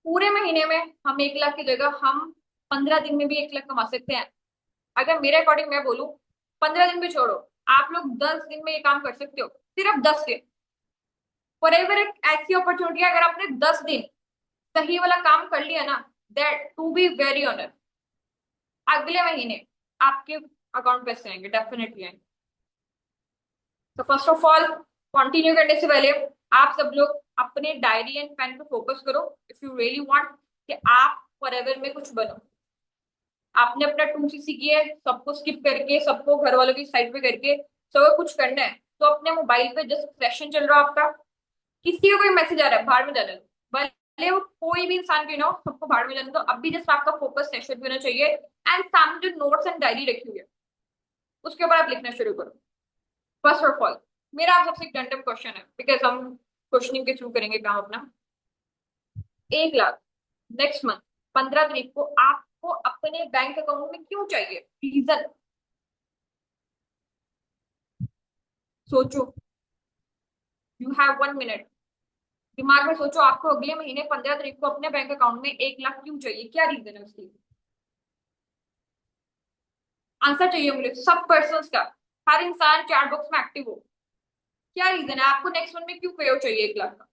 पूरे महीने में हम 1 लाख की जगह हम 15 दिन में भी 1 लाख कमा सकते हैं। अगर मेरे अकॉर्डिंग मैं बोलूं, 15 दिन भी छोड़ो, आप लोग 10 दिन में ये काम कर सकते हो, सिर्फ 10 दिन। फॉर एवर एक ऐसी अपॉर्चुनिटी है, अगर आपने 10 दिन सही वाला काम कर लिया ना, that to be very honour, अगले महीने आपके अकाउंट पैसे आएंगे, डेफिनेटली आएंगे। तो फर्स्ट ऑफ ऑल कंटिन्यू करने से पहले आप सब लोग अपने डायरी एंड पेन पे फोकस करो, इफ यू रियली वांट कि आप फॉरएवर में कुछ बनो। आपने अपना 2 सीसी किया है, सबको स्किप करके, सबको घर वालों की साइड पे करके, तो अगर कुछ करना है तो अपने मोबाइल पे जस्ट सेशन चल रहा है आपका, किसी का कोई मैसेज आ रहा है, बाहर में जाने दो, भले वो कोई भी इंसान क्यों ना हो, सबको बाहर में जाने दो। अभी जस्ट आपका फोकस सेशन पे होना चाहिए, एंड सामने जो नोट्स एंड डायरी रखी हुई है उसके ऊपर आप लिखना शुरू करो। फर्स्ट ऑफ ऑल मेरा आप सबसे एक रैंडम क्वेश्चन है, बिकॉज हम क्वेश्चनिंग के थ्रू करेंगे काम अपना। 1 लाख नेक्स्ट मंथ 15 तारीख को आपको अपने बैंक अकाउंट में क्यों चाहिए? रीजन सोचो, यू हैव 1 मिनट, दिमाग में सोचो, आपको अगले महीने 15 तारीख को अपने बैंक अकाउंट में 1 लाख क्यों चाहिए? क्या रीजन है उसकी? आंसर चाहिए मुझे सब पर्सन का, हर इंसान चैट बॉक्स में एक्टिव हो। क्या रीजन है आपको नेक्स्ट मंथ में क्यों पे आउट चाहिए 1 लाख का?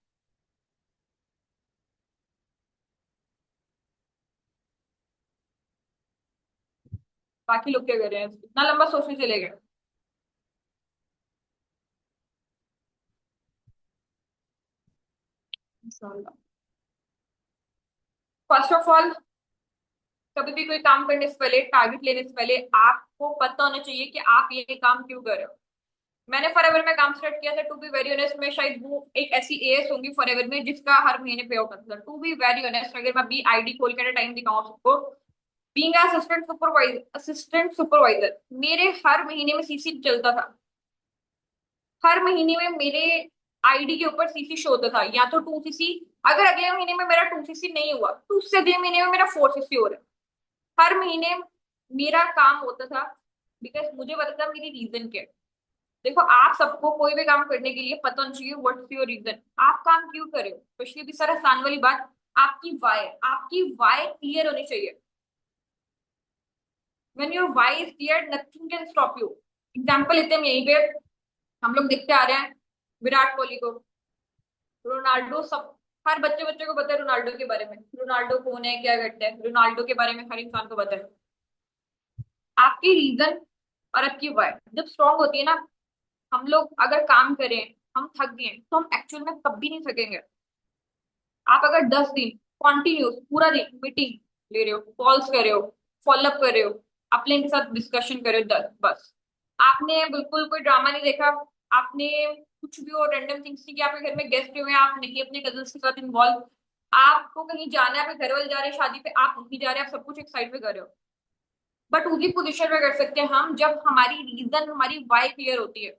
बाकी लोग क्या कर रहे हैं, इतना लंबा सोचने चले गए? फर्स्ट ऑफ ऑल कभी भी कोई काम करने से पहले, टारगेट लेने से पहले आपको पता होना चाहिए कि आप ये काम क्यों कर रहे हो। मैंने फॉरएवर में काम स्टार्ट किया था, टू बी वेरी ऑनेस्ट मैं शायद वो एक ऐसी एएस होंगी फॉरएवर में जिसका हर महीने पे आउट होता था। टू बी वेरी ऑनेस्ट अगर मैं अभी आईडी खोल कर टाइम दिखाऊं सबको, बीइंग असिस्टेंट सुपरवाइजर मेरे हर महीने में सीसी चलता था। हर महीने में मेरे आईडी के ऊपर सीसी शो होता था, या तो 2 सीसी, अगर अगले महीने में मेरा 2 सीसी नहीं हुआ तो उससे अगले महीने में मेरा 4 सीसी हो रहा है। हर महीने मेरा काम होता था, बिकॉज मुझे पता था मेरी रीजन क्या है। देखो, आप सबको कोई भी काम करने के लिए पता होना चाहिए व्हाट्स योर रीजन, आप काम क्यों कर रहे हो। स्पेशली भी सर आसान वाली बात, आपकी वाई क्लियर होनी चाहिए। When your why is clear nothing can stop you. Example लेते हैं हम यहीं पे, हम लोग देखते आ रहे हैं विराट कोहली को, रोनाल्डो, सब हर बच्चे बच्चे को पता है रोनाल्डो के बारे में, रोनाल्डो कौन है, क्या करता है, रोनाल्डो के बारे में हर इंसान को पता है। आपकी रीजन और आपकी वाई जब स्ट्रांग होती है ना, हम लोग अगर काम करें, हम थक गए तो हम एक्चुअल में कभी नहीं थकेंगे। आप अगर 10 दिन कॉन्टिन्यूस पूरा दिन मीटिंग ले रहे हो, कॉल्स कर रहे हो, फॉलोअप कर रहे हो, अपने के साथ डिस्कशन कर रहे हो, 10 बस, आपने बिल्कुल कोई ड्रामा नहीं देखा, आपने कुछ भी और रैंडम थिंग्स नहीं किया, आपके घर में गेस्ट हुए हैं, आप नहीं अपने कजन्स के साथ इन्वॉल्व, आपको कहीं जाना है, आपके घर वाले जा रहे हैं शादी पे, आप नहीं जा रहे, आप सब कुछ एक साइड पे कर रहे हो। बट उसी पोजिशन में कर सकते हैं हम जब हमारी रीजन, हमारी वाई क्लियर होती है।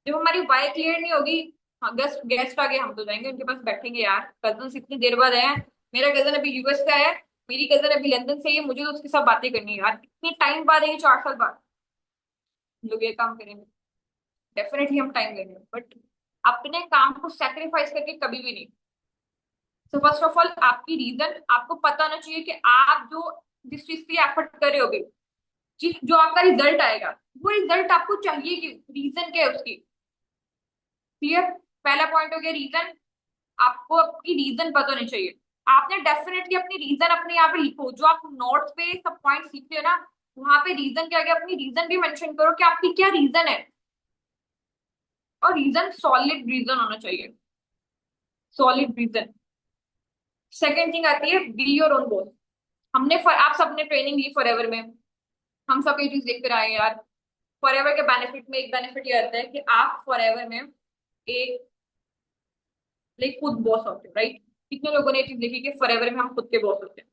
जब हमारी वाई क्लियर नहीं होगी, हाँ गेस्ट गेस्ट आ गए, हम तो जाएंगे उनके पास, बैठेंगे यार, कजन इतनी देर बाद आए हैं, मेरा कजन अभी यूएस से आया है, मेरी कजन अभी लंदन से आई है, मुझे तो उसके साथ बातें करनी है यार, इतनी टाइम बाद आई है, 4 साल बाद हम लोग ये काम करेंगे, डेफिनेटली हम टाइम देंगे, बट अपने काम को सेक्रीफाइस करके कभी भी नहीं। तो फर्स्ट ऑफ ऑल आपकी रीजन, आपको पता होना चाहिए कि आप जो जिस चीज के एफर्ट कर रहे होगे, जिस जो आपका रिजल्ट आएगा, वो रिजल्ट आपको चाहिए क्यों, रीजन क्या है उसकी। क्लियर। पहला पॉइंट हो गया रीजन, आपको अपनी रीजन पता होनी चाहिए। आपने डेफिनेटली अपनी रीजन अपने यहाँ पे लिखो, जो आप नोट्स पे सब पॉइंट सीखते हो ना, वहां पे रीजन क्या गया, अपनी रीजन भी मेंशन करो कि आपकी क्या रीजन है, और रीजन सॉलिड रीजन होना चाहिए, सॉलिड रीजन। सेकेंड थिंग आती है बी योर ओन बॉस। आप सबने ट्रेनिंग ली फॉरएवर में, हम सब ये चीज देख कर आए हैं यार। फॉरएवर के बेनिफिट में एक बेनिफिट ये आता है कि आप फॉरएवर में एक लाइक खुद बॉस होते हो, राइट। कितने लोगों ने ये चीज देखी कि फॉरएवर में हम खुद के बॉस होते हैं,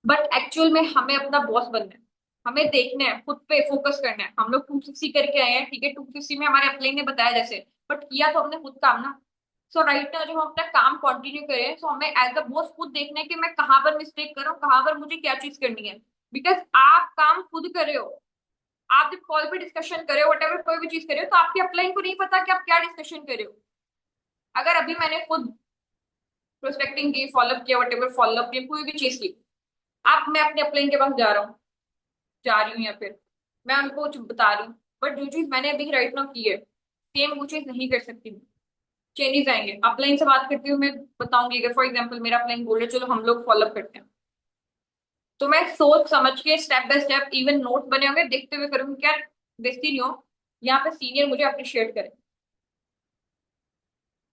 बट एक्चुअल में हमें अपना बॉस बनना है, हमें देखना है, खुद पे फोकस करना है। हम लोग 260 करके आए हैं, ठीक है, 260 में हमारे अपलाइन ने बताया जैसे, बट किया तो हमने खुद काम ना। सो राइट ना, जब हम अपना काम कंटिन्यू करें, तो हमें एज अ बॉस खुद देखना है कि मैं कहाँ पर मिस्टेक कर रहा हूँ, कहाँ पर मुझे क्या चीज करनी है। बिकॉज आप काम खुद कर रहे हो, आप जब कॉल पे डिस्कशन करे हो, वट कोई भी चीज करे हो, तो आपके अपलाइन को नहीं पता कि आप क्या डिस्कशन कर रहे हो। अगर अभी मैंने खुद प्रोस्पेक्टिंग की, फॉलोअप किया, वट फॉलोअप किया, कोई भी चीज की, अब मैं अपने अपलाइन के पास जा रहा हूँ, जा रही हूँ, या फिर मैं उनको कुछ बता रही हूँ, बट जो चीज मैंने अभी राइट नाउ की है, सेम वो चीज नहीं कर सकती, चेंजेस आएंगे। अपलाइन से बात करती हूँ, मैं बताऊंगी, अगर फॉर एग्जाम्पल मेरा अपलाइन बोल रहे चलो हम लोग फॉलोअप करते हैं, तो मैं सोच समझ के step by step, even note बने होंगे, देखते हुए करूंगी, क्या बेइज्जती नहीं हो, यहाँ पे सीनियर मुझे अप्रिशिएट करे,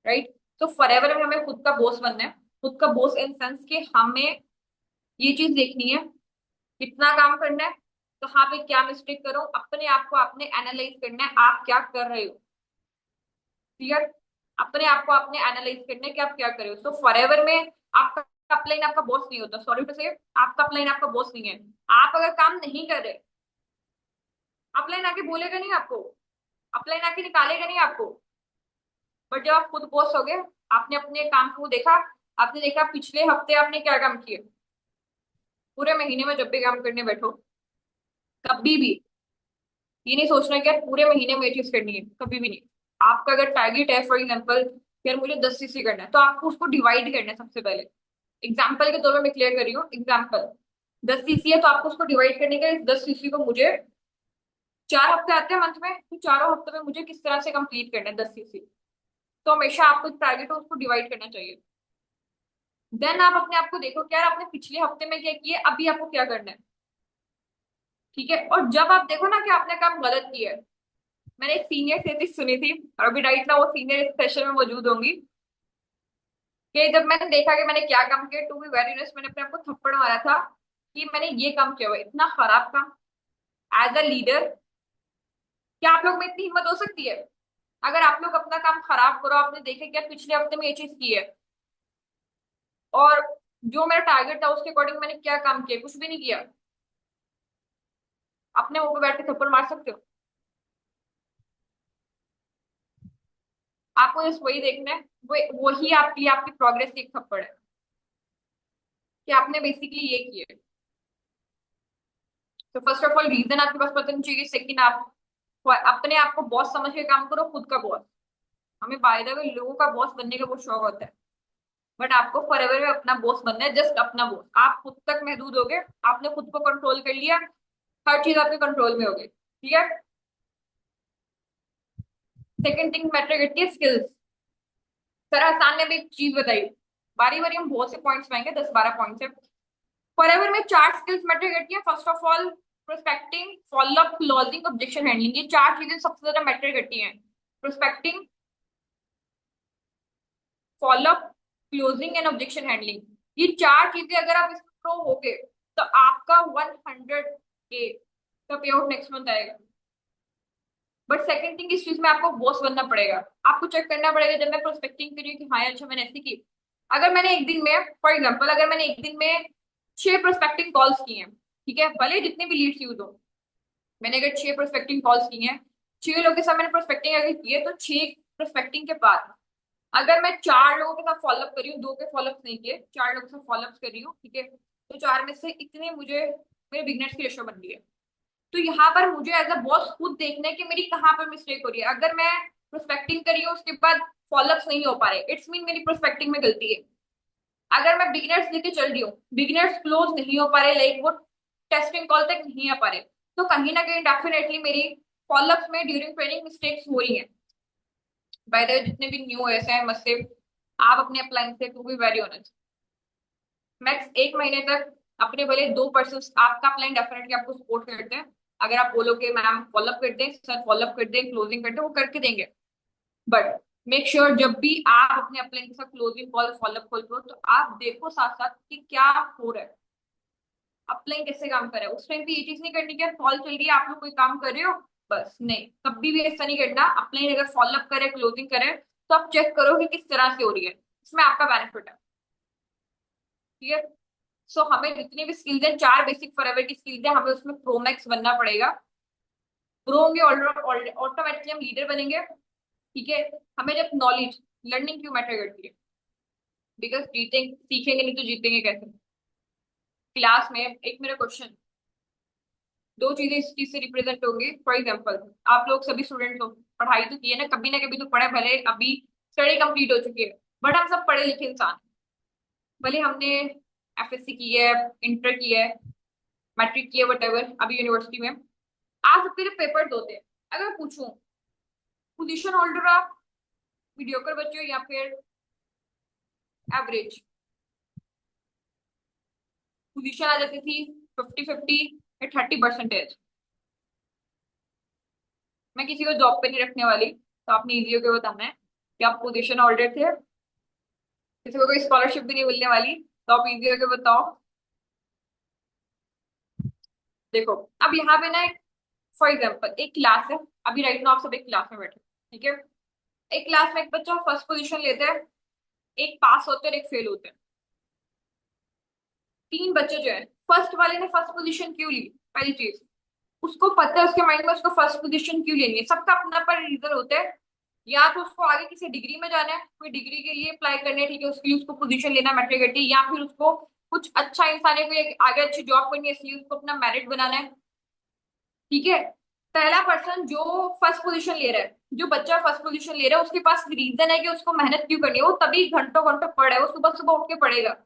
राइट। तो फॉरएवर में हमें खुद का बॉस बनना है, खुद का बॉस इन सेंस कि हमें ये चीज देखनी है, कितना काम करना है, कहाँ पे क्या मिस्टेक करो, अपने आप को आपने एनालाइज करना है, आप क्या कर रहे हो। क्लियर। अपने आप को आपने एनालाइज करना है कि आप क्या कर रहे हो। सो फॉरएवर में आपका अपलाइन आपका बॉस नहीं होता, सॉरी टू से, आपका अपलाइन आपका बॉस नहीं है। आप अगर काम नहीं कर रहे, अपलाइन आके बोलेगा नहीं आपको, अपलाइन आके निकालेगा नहीं आपको, बट जब आप खुद बॉस हो गए, आपने अपने काम को देखा, आपने देखा पिछले हफ्ते आपने क्या काम किए, पूरे महीने में जब भी काम करने बैठो, कभी भी ये नहीं सोचना कि यार पूरे महीने में ये चीज करनी है, कभी भी नहीं। आपका अगर टारगेट है फॉर एग्जाम्पल, यार मुझे 10 सीसी करना है, तो आपको उसको डिवाइड करना है सबसे पहले। एग्जाम्पल के तौर पर मैं क्लियर कर रही हूँ, एग्जाम्पल 10 सीसी है, तो आपको उसको डिवाइड करने के 10 सीसी को मुझे 4 हफ्ते आते हैं मंथ में, तो चारों हफ्ते में मुझे किस तरह से कंप्लीट करना है 10 सीसी। तो हमेशा आपको टारगेट हो उसको डिवाइड करना चाहिए। देन आप अपने आप को देखो कि यार आपने पिछले हफ्ते में क्या किया, अभी आपको क्या करना है। ठीक है, और जब आप देखो ना कि आपने काम गलत किया है, मैंने एक सीनियर से चीज सुनी थी, और अभी राइट ना वो सीनियर इस सेशन में मौजूद होंगी, कि जब मैंने देखा कि मैंने क्या काम किया, टू बी वेरी ऑनेस्ट मैंने अपने आप को थप्पड़ मारा था कि मैंने ये काम किया हुआ है, इतना खराब काम। एज अ लीडर, क्या आप लोग में इतनी हिम्मत हो सकती है, अगर आप लोग अपना काम खराब करो, आपने देखे कि यार पिछले हफ्ते में ये चीज की है, और जो मेरा टारगेट था उसके अकॉर्डिंग मैंने क्या काम किया, कुछ भी नहीं किया, अपने मुंह पे बैठ के थप्पड़ मार सकते हो। आपको बस वही देखना है, वो वही आपके लिए आपकी प्रोग्रेस की एक थप्पड़ है, कि आपने बेसिकली ये किया। तो फर्स्ट ऑफ ऑल रीजन आपके पास पता नहीं चाहिए, सेकंड आप अपने आप को बॉस समझ के काम करो, खुद का बॉस। हमें बाय द वे लोगों का बॉस बनने का बहुत शौक होता है, बट आपको फॉरएवर में अपना बॉस बनना है, जस्ट अपना बॉस। आप खुद तक महदूद हो गए, आपने खुद को कंट्रोल कर लिया, हर चीज आपके कंट्रोल में हो गई, ठीक है। सेकंड थिंग मैटर करती है स्किल्स। सर आसान ने भी एक चीज बताई, बारी बारी हम बहुत से पॉइंट्स पाएंगे, 10-12 पॉइंट्स है। फॉरएवर में 4 स्किल्स मैटर करती है। First of all prospecting, follow up, closing, objection handling, ये 4 चीजें सबसे ज्यादा मैटर करती हैं। Prospecting, follow up, closing and objection handling, ये 4 चीजें अगर आप इसमें प्रो हो गए तो आपका 100K का पे आउट नेक्स्ट मंथ आएगा। बट सेकंड थिंग, इस चीज में आपको बॉस बनना पड़ेगा। आपको चेक करना पड़ेगा, जब मैं प्रोस्पेक्टिंग करी कि हाँ अच्छा मैंने ऐसी की, अगर मैंने एक दिन में, फॉर एग्जाम्पल अगर मैंने एक दिन में 6 प्रोस्पेक्टिंग कॉल्स की हैं, ठीक है, भले जितनी भी लीड्स यूज हो, मैंने अगर 6 प्रोस्पेक्टिंग कॉल्स की हैं, 6 लोगों के साथ मैंने प्रोस्पेक्टिंग अगर की है, तो 6 प्रोस्पेक्टिंग के बाद अगर मैं 4 लोगों के साथ फॉलोअप कर रही हूँ, 2 के फॉलोअप नहीं किए, 4 लोगों के साथ फॉलोअप कर रही हूँ, ठीक है, तो 4 में से इतने मुझे मेरे बिगनर्स की रेशो बन रही है। तो यहाँ पर मुझे एज अ बॉस खुद देखना है कि मेरी कहाँ पर मिस्टेक हो रही है। अगर मैं प्रोस्पेक्टिंग करी हूँ उसके बाद फॉलोअप्स नहीं हो पा रहे, इट्स मीन मेरी प्रोस्पेक्टिंग में गलती है। अगर मैं बिगिनर्स लेके चल रही हूँ, बिगिनर्स क्लोज नहीं हो पा रहे, लाइक वो टेस्टिंग कॉल तक नहीं आ पा रहे, तो कहीं ना कहीं डेफिनेटली मेरी फॉलोअप्स में ड्यूरिंग ट्रेनिंग मिस्टेक्स हो रही है। बाय द वे, जितने भी न्यू ऐसे हैं मस्से, आप अपने अपलाइन से to be very honest, max 1 महीने तक अपने भले 2 पर्सन, आपका अपलाइन डेफिनेटली आपको सपोर्ट करते हैं। अगर आप बोलोगे मैम फॉलोअप कर दें, सर फॉलोअप कर दें, क्लोजिंग कर दें, वो करके देंगे। बट मेक श्योर जब भी आप अपने अपलाइन के साथ क्लोजिंग कॉल फॉलोअप कॉल करो, तो आप देखो साथ साथ कि क्या हो रहा है, अपलाइन कैसे काम कर रहा है। उस टाइम पे ये चीज नहीं करनी कि कॉल चल रही है, आप लोग कोई काम कर रहे हो, बस नहीं, कभी भी ऐसा नहीं करना। अपलाइन अगर फॉलोअप करे, क्लोजिंग करे, तो आप चेक करो कि किस तरह से हो रही है, इसमें आपका बेनिफिट है, ठीक है। सो हमें जितनी भी स्किल्स हैं, 4 बेसिक फॉरएवर की स्किल्स हैं, हमें उसमें प्रोमैक्स बनना पड़ेगा। प्रो होंगे ऑटोमेटिकली हम लीडर बनेंगे, ठीक है। हमें जब नॉलेज, लर्निंग क्यों मैटर करती है, बिकॉज जीतेंगे, सीखेंगे नहीं तो जीतेंगे कैसे। क्लास में एक मेरा क्वेश्चन, 2 चीजें इस चीज से रिप्रेजेंट होंगी। फॉर एग्जाम्पल, आप लोग सभी स्टूडेंट्स हो, पढ़ाई तो की है ना कभी तो पढ़े, भले अभी स्टडी कंप्लीट हो चुकी है, बट हम सब पढ़े लिखे इंसान हैं। भले हमने एफएससी की है, इंटर की है, मैट्रिक की है, वट एवर, अभी यूनिवर्सिटी में आप सबके जो पेपर होते हैं, अगर मैं पूछूं पोजीशन होल्डर आप मीडियोकर बच्चे हो या फिर एवरेज, पोजीशन आ जाती थी 50-50 या 30%। मैं किसी को जॉब पे नहीं रखने वाली, तो आपने इजी होकर बताना है कि आप पोजीशन होल्डर थे, किसी को कोई स्कॉलरशिप भी नहीं मिलने वाली, तो आप इजी होकर बताओ। देखो, अब यहाँ पे ना, फॉर एग्जाम्पल एक क्लास है, अभी राइट नाउ आप सब एक क्लास में बैठे, ठीक है। एक क्लास में एक बच्चा फर्स्ट पोजीशन लेता है, एक पास होते हैं और एक फेल होते हैं। 3 बच्चे जो है, फर्स्ट वाले ने फर्स्ट पोजीशन क्यों ली, पहली चीज, उसको पता है उसके माइंड में उसको फर्स्ट पोजीशन क्यों लेनी है। सबका अपना पर रीजन होता है, या तो उसको आगे किसी डिग्री में जाना है, कोई डिग्री के लिए अप्लाई करने है, ठीक है, उसके लिए उसको पोजीशन लेना मैटर करती है, या फिर उसको कुछ अच्छा इंसान है, कोई आगे अच्छी जॉब करनी है, इसलिए उसको अपना मेरिट बनाना है, ठीक है। पहला पर्सन जो फर्स्ट पोजीशन ले रहा है, जो बच्चा फर्स्ट पोजीशन ले रहा है, उसके पास रीजन है कि उसको मेहनत क्यों करनी है, वो तभी घंटों घंटों पढ़ रहा है, वो सुबह सुबह उठ के पढ़ेगा।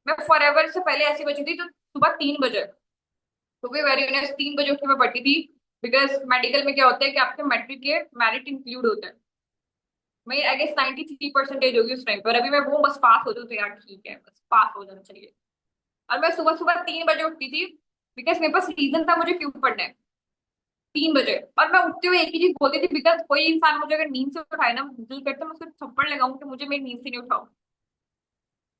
मैं फॉरएवर से पहले ऐसी बची थी, तो सुबह 3 बजे, तो भी वेरी ऑनेस्ट 3 बजे उठ के मैं पढ़ती थी। बिकॉज मेडिकल में क्या होता है कि आपके मैट्रिक के मेरिट इंक्लूड होता है। मैं आई गेस 93% होगी उस टाइम पर, अभी मैं वो बस पास हो जाऊँ तो यार ठीक है, बस पास हो जाना चाहिए। और मैं सुबह सुबह 3 बजे उठती थी, बिकॉज मेरे पास रीजन था मुझे क्यों पढ़ना है। 3 बजे, और मैं उठते हुए एक ही चीज बोलती थी, बिकॉज कोई इंसान मुझे अगर नींद से उठाए ना, दिल करता है मैं उसको थप्पड़ लगाऊं कि मुझे मेरी नींद से नहीं उठाओ।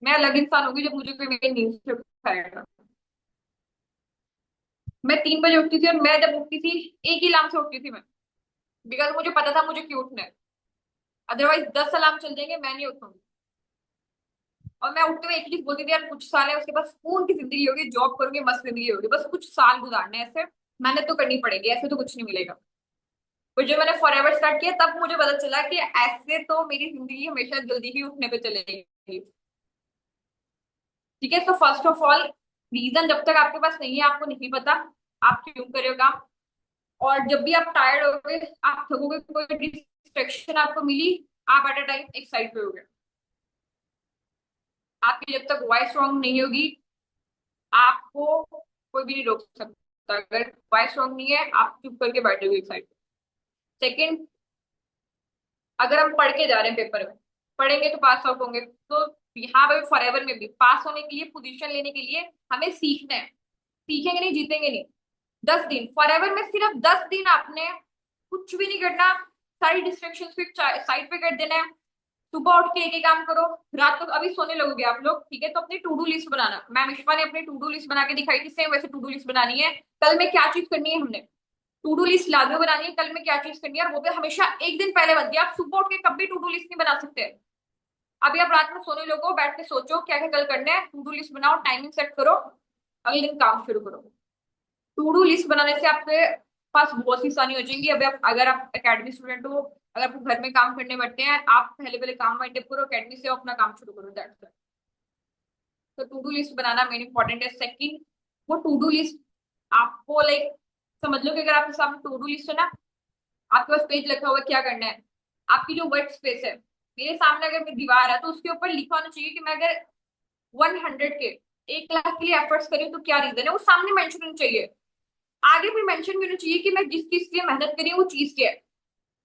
मैं अलग इंसान होगी जब मुझे कोई मेरी नींद से उठाएगा। मैं 3 बजे उठती थी, और मैं जब उठती थी एक ही अलार्म से उठती थी मैं, बिकॉज मुझे पता था मुझे क्यों उठना है। अदरवाइज 10 अलार्म चल जाएंगे, मैं नहीं उठूंगी। और मैं उठते हुए एक ही चीज बोलती थी, यार कुछ साल है उसके पास सुकून की जिंदगी होगी, जॉब करूंगी, मस्त जिंदगी होगी, बस कुछ साल गुजारने हैं ऐसे, मेहनत तो करनी पड़ेगी, ऐसे तो कुछ नहीं मिलेगा। फिर जब मैंने फॉरएवर स्टार्ट किया, तब मुझे पता चला कि ऐसे तो मेरी जिंदगी हमेशा जल्दी ही उठने पे चलेगी, ठीक है। तो फर्स्ट ऑफ ऑल, रीजन जब तक आपके पास नहीं है, आपको नहीं पता आप क्यों कर रहे हो काम, और जब भी आप टायर्ड हो गए, आप थकोगे, कोई डिस्ट्रैक्शन आपको मिली, आप एट अ टाइम एक साइड पे हो गए, आपकी जब तक वॉइस स्ट्रांग नहीं होगी, आपको कोई भी नहीं रोक सकता। अगर वॉइस स्ट्रांग नहीं है, आप चुप करके बैठोगे एक साइड। सेकंड, अगर हम पढ़ के जा रहे हैं पेपर में, पढ़ेंगे तो पास आउट होंगे। तो यहाँ पे फॉरएवर में भी पास होने के लिए, पोजीशन लेने के लिए हमें सीखना है। सीखेंगे नहीं, जीतेंगे नहीं। 10 दिन फॉरएवर में, सिर्फ 10 दिन आपने कुछ भी नहीं करना। सारी डिस्ट्रैक्शन साइड पे कर देना है। सुबह उठ के एक एक काम करो। रात को अभी सोने लगोगे आप लोग, ठीक है, तो अपनी टू डू लिस्ट बनाना। मैम विश्वा ने अपनी टू डू लिस्ट बना के दिखाई थी, सेम वैसे टू डू लिस्ट बनानी है। कल में क्या चीज करनी है हमने, टू डू लिस्ट लाजमी बनानी है। कल में क्या चीज करनी है, और वो भी हमेशा एक दिन पहले बनती है। आप सुबह उठ के कभी टू डू लिस्ट नहीं बना सकते। अभी आप रात में सोने लगो, बैठ के सोचो क्या क्या कल करना है, टू डू लिस्ट बनाओ, टाइमिंग सेट करो, अगले दिन काम शुरू करो। टू डू लिस्ट बनाने से आपके पास बहुत सी आसानी हो जाएंगी। अभी आप, अगर आप एकेडमी स्टूडेंट हो, अगर आप घर में काम करने बैठते हैं, आप पहले पहले काम वाइंड अप करो, एकेडमी से अपना काम शुरू करो, दैट्स इट। तो टू डू लिस्ट बनाना मेन इंपॉर्टेंट है। सेकंड, वो टू डू लिस्ट आपको लाइक, समझ लो कि अगर आपके सामने टू डू लिस्ट है ना, आपके पास पेज लिखा हुआ है क्या करना है, आपकी जो वर्क स्पेस है, मेरे सामने अगर मेरी दीवार है तो उसके ऊपर लिखा होना चाहिए कि मैं अगर 100 के, 1 लाख के लिए एफर्ट्स करी हूं, तो क्या रीजन है, वो सामने मेंशन होना चाहिए। आगे फिर मेंशन भी होना चाहिए कि मैं जिस चीज के लिए मेहनत करी हूँ वो चीज क्या है।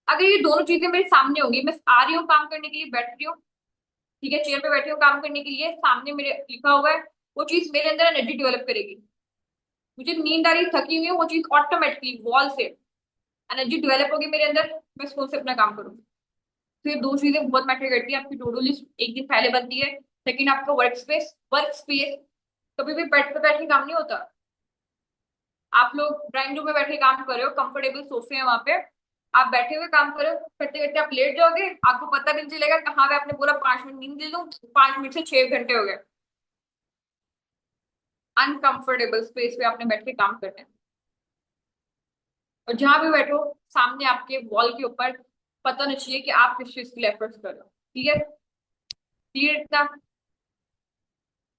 अगर ये दोनों चीजें मेरे सामने होंगी, मैं आ रही हूँ काम करने के लिए, बैठ रही हूँ, ठीक है, चेयर पे बैठी हूँ काम करने के लिए, सामने मेरे लिखा हुआ है, वो चीज मेरे अंदर एनर्जी डेवलप करेगी। मुझे नींद आ रही, थकी हुई है, वो चीज ऑटोमेटिकली वॉल से एनर्जी डेवलप होगी मेरे अंदर, मैं स्कूल से अपना काम करूँ। तो ये दो चीजें बहुत मैटर करती है। आपकी टू डू लिस्ट एक दिन पहले बनती है। लेकिन आपका वर्क स्पेस कभी भी बेड पे बैठ के काम नहीं होता। आप लोग ड्राइंग रूम में बैठे काम कर रहे हो, कंफर्टेबल सोफे हैं वहां पे, आप बैठे हुए काम करो, करते करते आप लेट जाओगे, आपको पता भी नहीं चलेगा कहाँ पे आपने पूरा 5 मिनट नींद ले लूं, 5 मिनट से 6 घंटे हो गए। अनकंफर्टेबल स्पेस पे आपने बैठ के काम करना है। और जहां भी बैठो, सामने आपके वॉल के ऊपर पता होना चाहिए कि आप किस चीज के लिए एफर्ट्स कर रहे हो, ठीक है। क्लियर इतना।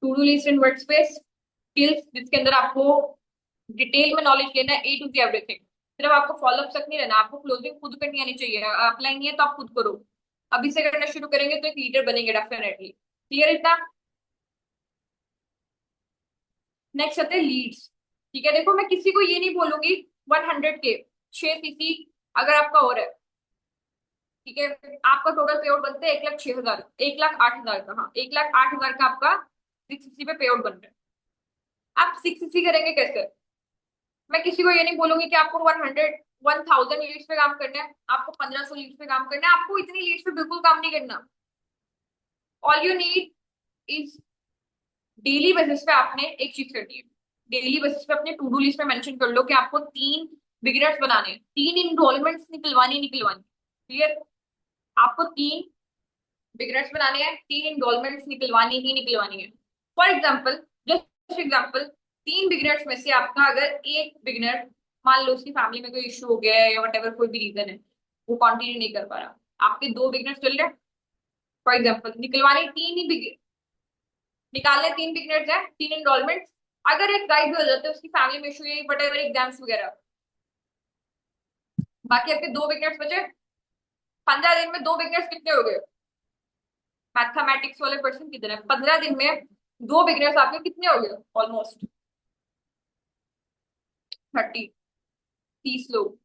To do list in work space skills, जिसके अंदर आपको डिटेल में नॉलेज लेना है, ए टू दी एवरीथिंग। सिर्फ आपको फॉलोअप तक नहीं रहना, आपको क्लोजिंग खुद करनी आनी चाहिए। अप्लाई नहीं है तो आप खुद करो। अभी से करना शुरू करेंगे तो एक लीडर बनेंगे डेफिनेटली। क्लियर इतना। नेक्स्ट आते हैं लीड्स। ठीक है, देखो मैं किसी को ये नहीं बोलूंगी 100 के 6 सीसी अगर आपका हो रहा है, ठीक है, आपका टोटल पे आउट बनता है 1,06,000, 1,08,000 का, हाँ 1,08,000 का आपका 6 सीसी पे पे आउट बन रहा है। आप 6 सीसी करेंगे कैसे। मैं किसी को ये नहीं बोलूंगी कि आपको 1,000 लीड्स पे काम करना है, आपको 1,500 लीड्स पे काम करना है। आपको इतनी लीड्स पे बिल्कुल काम नहीं करना। All you need is, daily basis पे आपने एक चीज करनी है। डेली बेसिस पे अपने टू डू लिस्ट में मेंशन कर लो कि आपको 3 बिगनर्स बनाने हैं, 3 इनरोलमेंट्स निकलवानी क्लियर। आपको 3 बिगनर्स बनाने हैं, 3 इनरोलमेंट्स निकलवानी है। For example, just example, 3 beginners में से आपका अगर एक बिगनर, मान लो उसकी फैमिली में कोई इशू हो गया है या वट एवर कोई भी रीजन है, वो कंटिन्यू नहीं कर पा रहा, आपके 2 बिगनर्स चल रहे हैं, फॉर एग्जाम्पल, निकालने 3 बिगनर्स है, 3 इनरोलमेंट्स। अगर एक गाइड भी हो जाते हैं, उसकी फैमिली में इशू है वट एवर एग्जाम्स वगैरह, बाकी आपके 2 बिगनर्स बचे। 15 दिन में 2 बिगनर्स कितने हो गए, मैथमेटिक्स वाले पर्सन कितने हैं, 15 दिन में 2 बिगनर्स आपके कितने हो गए, ऑलमोस्ट 30, 30 लोग।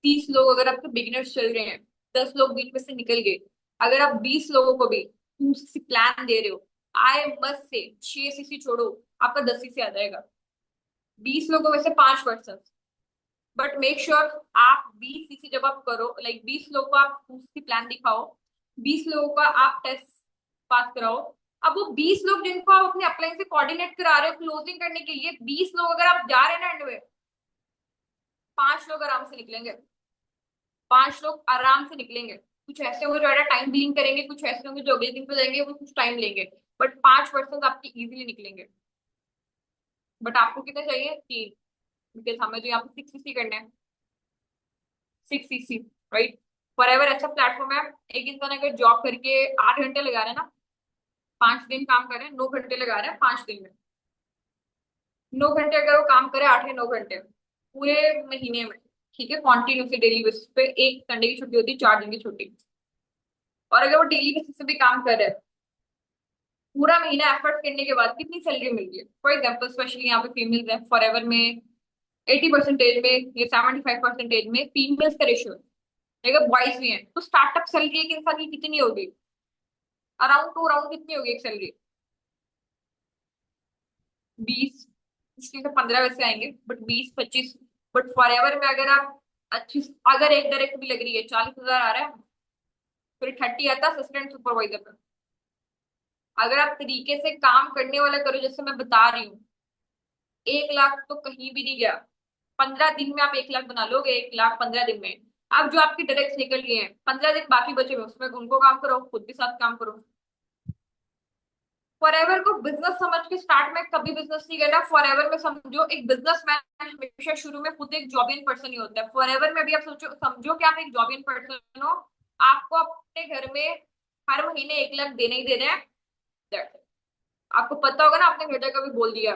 30 लोग अगर आपके बिगिनर्स चल रहे हैं, 10 लोग बीच में से निकल गए, अगर आप 20 लोगों को भी प्लान दे रहे हो, आई मस्ट से 6 सीसी छोड़ो, आपका 10 सीसी आ जाएगा। 20 लोगों में से 5 पर्सन, बट मेक श्योर आप 20 सीसी जब आप करो, लाइक 20 लोगों को आप उसकी प्लान दिखाओ, 20 लोगों का आप टेस्ट पास कराओ। अब वो 20 लोग जिनको आप अपने अपलाइन से कोऑर्डिनेट करा रहे हो क्लोजिंग करने के लिए, 20 लोग अगर आप जा रहे हैं ना एंड में, 5 लोग आराम से निकलेंगे। 5 लोग आराम से निकलेंगे। कुछ ऐसे होंगे जो ज्यादा टाइम बिलिंग करेंगे, कुछ ऐसे होंगे जो अगले दिन पे जाएंगे, वो कुछ टाइम लेंगे, बट 5 पर्सन आपके इजीली निकलेंगे। बट आपको कितना चाहिए, 3, बिकॉज हमें तो यहाँ पे 6 सीसी करना है, 6 सीसी, राइट। फॉर एवर ऐसा प्लेटफॉर्म है, एक इंसान अगर जॉब करके 8 घंटे लगा रहा है ना, 5 दिन काम कर रहे हैं, 9 घंटे लगा रहे हैं 5 दिन में, 9 घंटे अगर वो काम करे, 8 या 9 घंटे पूरे महीने में, ठीक है, कॉन्टिन्यूसली डेली बेसिस पे, एक संडे की छुट्टी होती है, 4 दिन की छुट्टी, और अगर वो डेली बेसिस पे भी काम कर रहे हैं, पूरा महीना एफर्ट करने के बाद कितनी सैलरी मिल रही है? फॉर एग्जाम्पल स्पेशली यहाँ पे फीमेल्स है, फॉरएवर में 80% में या 75% में फीमेल्स का रेशियो है, अगर बॉयज भी हैं तो स्टार्टअप सैलरी एक इंसान की कितनी होगी? अराउंड टू अराउंड कितनी होगी एक सैलरी? 20, मुश्किल से 15 वैसे आएंगे, बट 20-25। बट फॉरएवर में अगर आप अच्छी, अगर एक डायरेक्ट भी लग रही है 40,000 आ रहा है, फिर 30 आता है असिस्टेंट सुपरवाइजर पर। अगर आप तरीके से काम करने वाला करो जैसे मैं बता रही हूँ, 1 लाख तो कहीं भी नहीं गया। 15 दिन में आप 1 लाख बना लोगे, 1 लाख 15 दिन में। अब जो आपकी डायरेक्ट निकल गए हैं 15 दिन बाकी बचे हुए उसमें उनको काम करो, खुद भी साथ काम करो। फॉरएवर को बिजनेस समझ के स्टार्ट में कभी बिजनेस नहीं करना। फॉरएवर में समझो एक बिजनेसमैन हमेशा शुरू में खुद एक जॉबियन पर्सन ही होता है। फॉरएवर में भी आप सोचो, समझो कि आप एक जॉबियन पर्सन हो, आपको अपने घर में हर महीने 1 लाख देने ही देने हैं। That's it। आपको पता होगा ना, आपने घर जाकर कभी बोल दिया,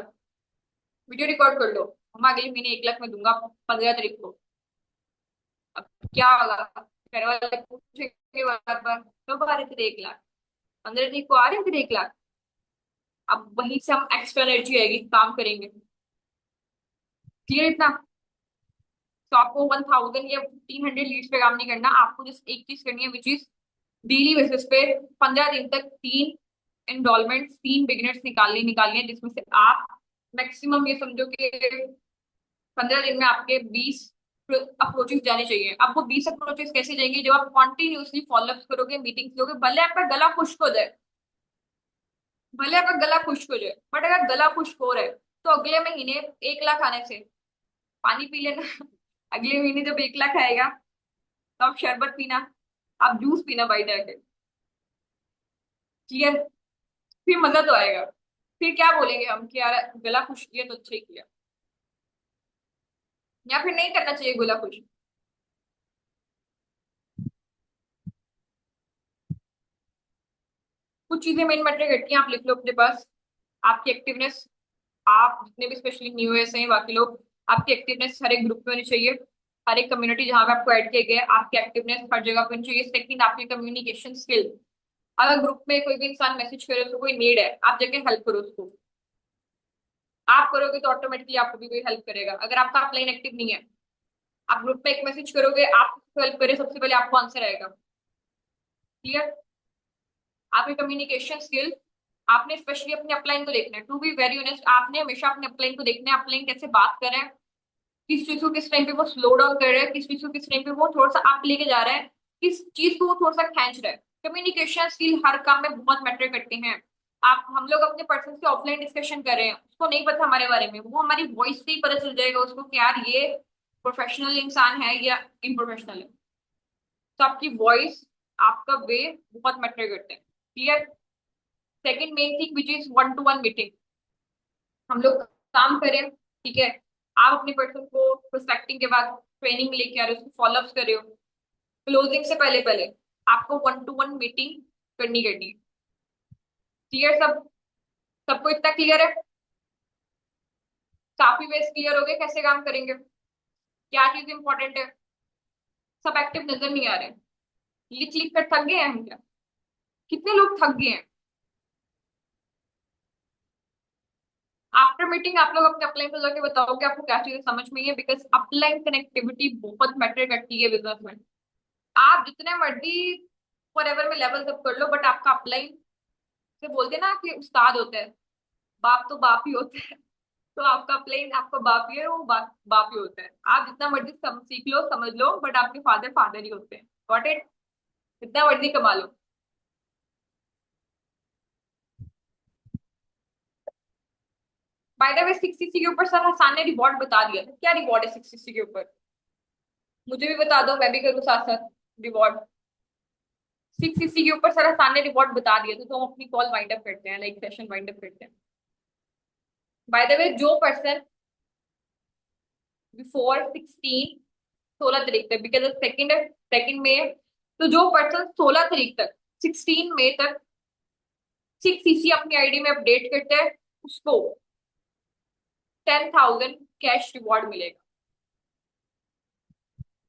वीडियो रिकॉर्ड कर लो, हम अगले महीने 1 लाख में दूंगा 15 तारीख को। अब क्या होगा? घर वाले पूछेंगे बार बार, कब आ रहे थे 1 लाख? 15 तारीख को आ रहे थे 1 लाख। अब वहीं से हम एक्स्ट्रा एनर्जी आएगी, काम करेंगे। क्लियर इतना? तो आपको 1000 या 1500 लीड्स पे काम नहीं करना, आपको जस्ट एक चीज करनी है, विच इज डेली बेसिस पे 15 दिन तक 3 इनरोलमेंट, 3 बिगिनर्स निकालनी है, जिसमें से आप मैक्सिमम ये समझो कि 15 दिन में आपके 20 अप्रोचेस जाने चाहिए। अब वो 20 अप्रोचेस कैसे जाएंगे? जब आप कॉन्टिन्यूसली फॉलोअप करोगे, मीटिंग्स लोगे, भले आपका गला खुश्क हो जाए, भले आपका गला खुश्क हो जाए, बट अगर गला खुश्क हो रहा है तो अगले महीने 1 लाख आने से पानी पी लेना। अगले महीने जब 1 लाख आएगा तो आप शरबत पीना, आप जूस पीना बाइट आके। क्लियर? फिर मजा तो आएगा। फिर क्या बोलेंगे हम कि यार गला खुश किया तो अच्छा ही किया, या फिर नहीं करना चाहिए गला खुश। कुछ चीजें मेन मैटर करती हैं, आप लिख लो अपने पास। आपकी एक्टिवनेस, आप जितने भी स्पेशली न्यूएस हैं बाकी लोग, आपकी एक्टिवनेस हर एक ग्रुप में होनी चाहिए। हर एक कम्युनिटी जहां पे आपको ऐड किया गया है, आपकी एक्टिवनेस हर जगह पे होनी चाहिए। सेकंड, आपकी कम्युनिकेशन स्किल। अगर ग्रुप में कोई भी इंसान मैसेज करे, उसको कोई नीड है, आप जाके हेल्प करो उसको। आप करोगे तो ऑटोमेटिकली आपको भी कोई हेल्प करेगा। अगर आपका अपलाइन एक्टिव नहीं है, आप ग्रुप में एक मैसेज करोगे, आप हेल्प करे, सबसे पहले आपको आंसर आएगा। क्लियर? आपकी कम्युनिकेशन स्किल, आपने स्पेशली अपने अपलाइन को देखना है। टू बी वेरी ऑनेस्ट, आपने हमेशा अपने अपलाइन को देखना है, अपलाइन कैसे बात कर रहे हैं, किस चीज को किस टाइम पे वो स्लो डाउन कर रहा है, किस चीज को किस टाइम पे वो थोड़ा सा आप लेके जा रहा है, किस चीज को वो थोड़ा सा खींच रहा है। कम्युनिकेशन स्किल हर काम में बहुत मैटर करते हैं। आप, हम लोग अपने पर्सन से ऑफलाइन डिस्कशन कर रहे हैं, उसको नहीं पता हमारे बारे में, वो हमारी वॉइस से ही पता चल जाएगा उसको कि यार ये प्रोफेशनल इंसान है या इनप्रोफेशनल है। तो आपकी वॉइस, आपका वे बहुत मैटर करते हैं। Clear? Second main thing which is 1-to-1 meeting. हम लोग काम करें, ठीक है, आप अपने पर्सन को प्रोस्पेक्टिंग के बाद ट्रेनिंग लेके आ रहे हो, उसको फॉलोअप कर रहे हो, क्लोजिंग से पहले पहले आपको 1-to-1 मीटिंग करनी है। क्लियर सब? सबको इतना क्लियर है? काफी वेज क्लियर हो गए कैसे काम करेंगे, क्या चीज इंपॉर्टेंट है? सब एक्टिव नजर नहीं आ रहे हैं, लिख लिख कर थक गए हैं हम क्या? कितने लोग थक गए हैं? आफ्टर मीटिंग आप लोग अपने अपलाइन को जाके बताओ कि आपको क्या चीजें समझ में आई है, बिकॉज अपलाइन कनेक्टिविटी बहुत मैटर करती है बिजनेस में। आप जितने मर्जी फॉरएवर में लेवल अप कर लो, बट आपका अपलाइन, से बोलते हैं ना कि उस्ताद होते हैं, बाप तो बाप ही होते हैं। तो आपका अपलाइन आपका बाप ही है, वो बाप बाप ही होता है। आप जितना मर्जी सीख लो, समझ लो, बट आपके फादर फादर ही होते हैं। Got it? जितना मर्जी कमा लो। बाय द वे 6cc के ऊपर सर हसन ने रिवॉर्ड बता दिया था, क्या रिवॉर्ड है 6cc के ऊपर? मुझे भी बता दो, मैं भी करूँ साथ साथ रिवॉर्ड। 6cc के ऊपर सर हसन ने रिवॉर्ड बता दिया था, तो हम अपनी कॉल वाइंड अप करते हैं, लाइक सेशन वाइंड अप करते हैं। बाय द वे जो पर्सन बिफोर 16, 16 तारीख तक, बिकॉज सेकंड में है, तो जो पर्सन 16 तारीख तक, 16 मई तक 6cc अपनी आईडी में अपडेट करता है, उसको 10,000 कैश रिवॉर्ड मिलेगा।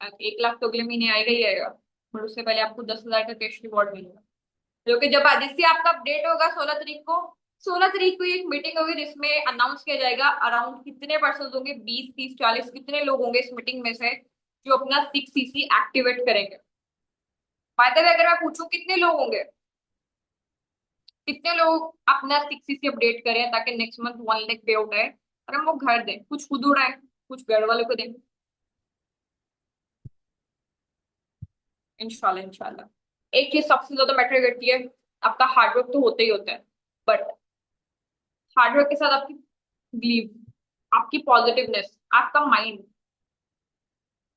अब 1 लाख तो अगले महीने आएगा ही आएगा, पर उससे पहले आपको 10,000 का कैश रिवॉर्ड मिलेगा। जो कि जब जैसे आपका अपडेट होगा 16 तारीख को, 16 तारीख को एक मीटिंग होगी जिसमें अनाउंस किया जाएगा अराउंड कितने पर्सन होंगे, 20, 30, 40 कितने लोग होंगे इस मीटिंग में से जो अपना 6cc एक्टिवेट करेंगे। बाय द वे अगर मैं पूछूं कितने लोग होंगे, कितने लोग अपना 6cc अपडेट करें ताकि नेक्स्ट मंथ 1 लाख पे आउट आए, और हम वो घर दें, कुछ खुद उड़ाएं कुछ घर वालों को दें, इंशाल्लाह इंशाल्लाह। एक चीज सबसे ज्यादा मैटर करती है, आपका हार्डवर्क तो होता ही होता है, बट हार्डवर्क के साथ आपकी बिलीव, आपकी पॉजिटिवनेस, आपका माइंड।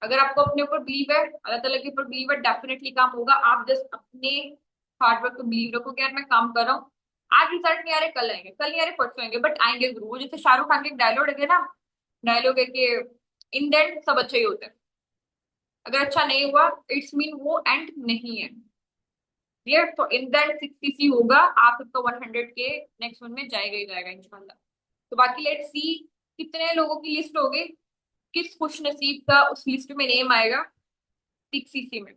अगर आपको अपने ऊपर बिलीव है, अल्लाह ताला के ऊपर बिलीव है, डेफिनेटली काम होगा। आप जस्ट अपने हार्डवर्क पे बिलीव रखो कि यार मैं काम कर रहा हूँ, आज रिजल्ट नहीं आ रहे कल आएंगे, कल नहीं आ रहे परसों आएंगे, बट आएंगे जरूर। वो जैसे शाहरुख खान के एक डायलॉग है ना, डायलॉग है कि इन द एंड सब अच्छा ही होता है। अगर अच्छा नहीं हुआ इट्स मीन वो एंड नहीं है, क्लियर। तो इन द एंड 6cc होगा, आप सबका 100K नेक्स्ट मंथ में जाएगा ही जाएगा इंशाल्लाह। तो बाकी लेट्स सी कितने लोगों की लिस्ट होगी, किस खुश नसीब का उस लिस्ट में नेम आएगा 6cc में।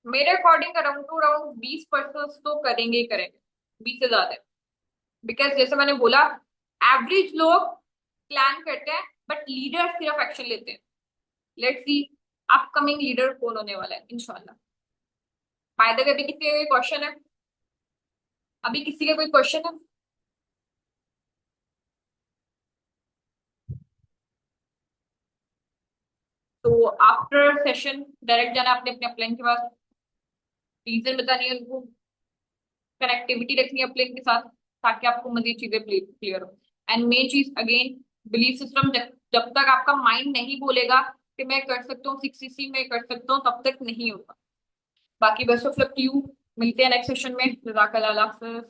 मेरे अकॉर्डिंग अराउंड टू अराउंड 20% तो करेंगे ही करेंगे, 20 से ज्यादा। बिकॉज जैसे मैंने बोला, एवरेज लोग प्लान करते हैं बट लीडर सिर्फ एक्शन लेते हैं। लेट्स सी अपकमिंग लीडर कौन होने वाला है इंशाल्लाह। बाय द वे अभी किसी का कोई क्वेश्चन है, अभी किसी का कोई क्वेश्चन है? तो आफ्टर सेशन डायरेक्ट जाना आपने अपने अपलाइन के पास, रीजन बतानी है उनको, कनेक्टिविटी रखनी है अपलाइन के साथ ताकि आपको मजीद चीजें क्लियर हो। एंड मेन चीज अगेन, बिलीफ सिस्टम, जब तक आपका माइंड नहीं बोलेगा कि मैं कर सकता हूँ 6cc में कर सकता हूँ, तब तक नहीं होगा। बाकी best of luck to you, मिलते हैं नेक्स्ट सेशन में। जज़ाकल्लाह, अल्लाह हाफ़िज़।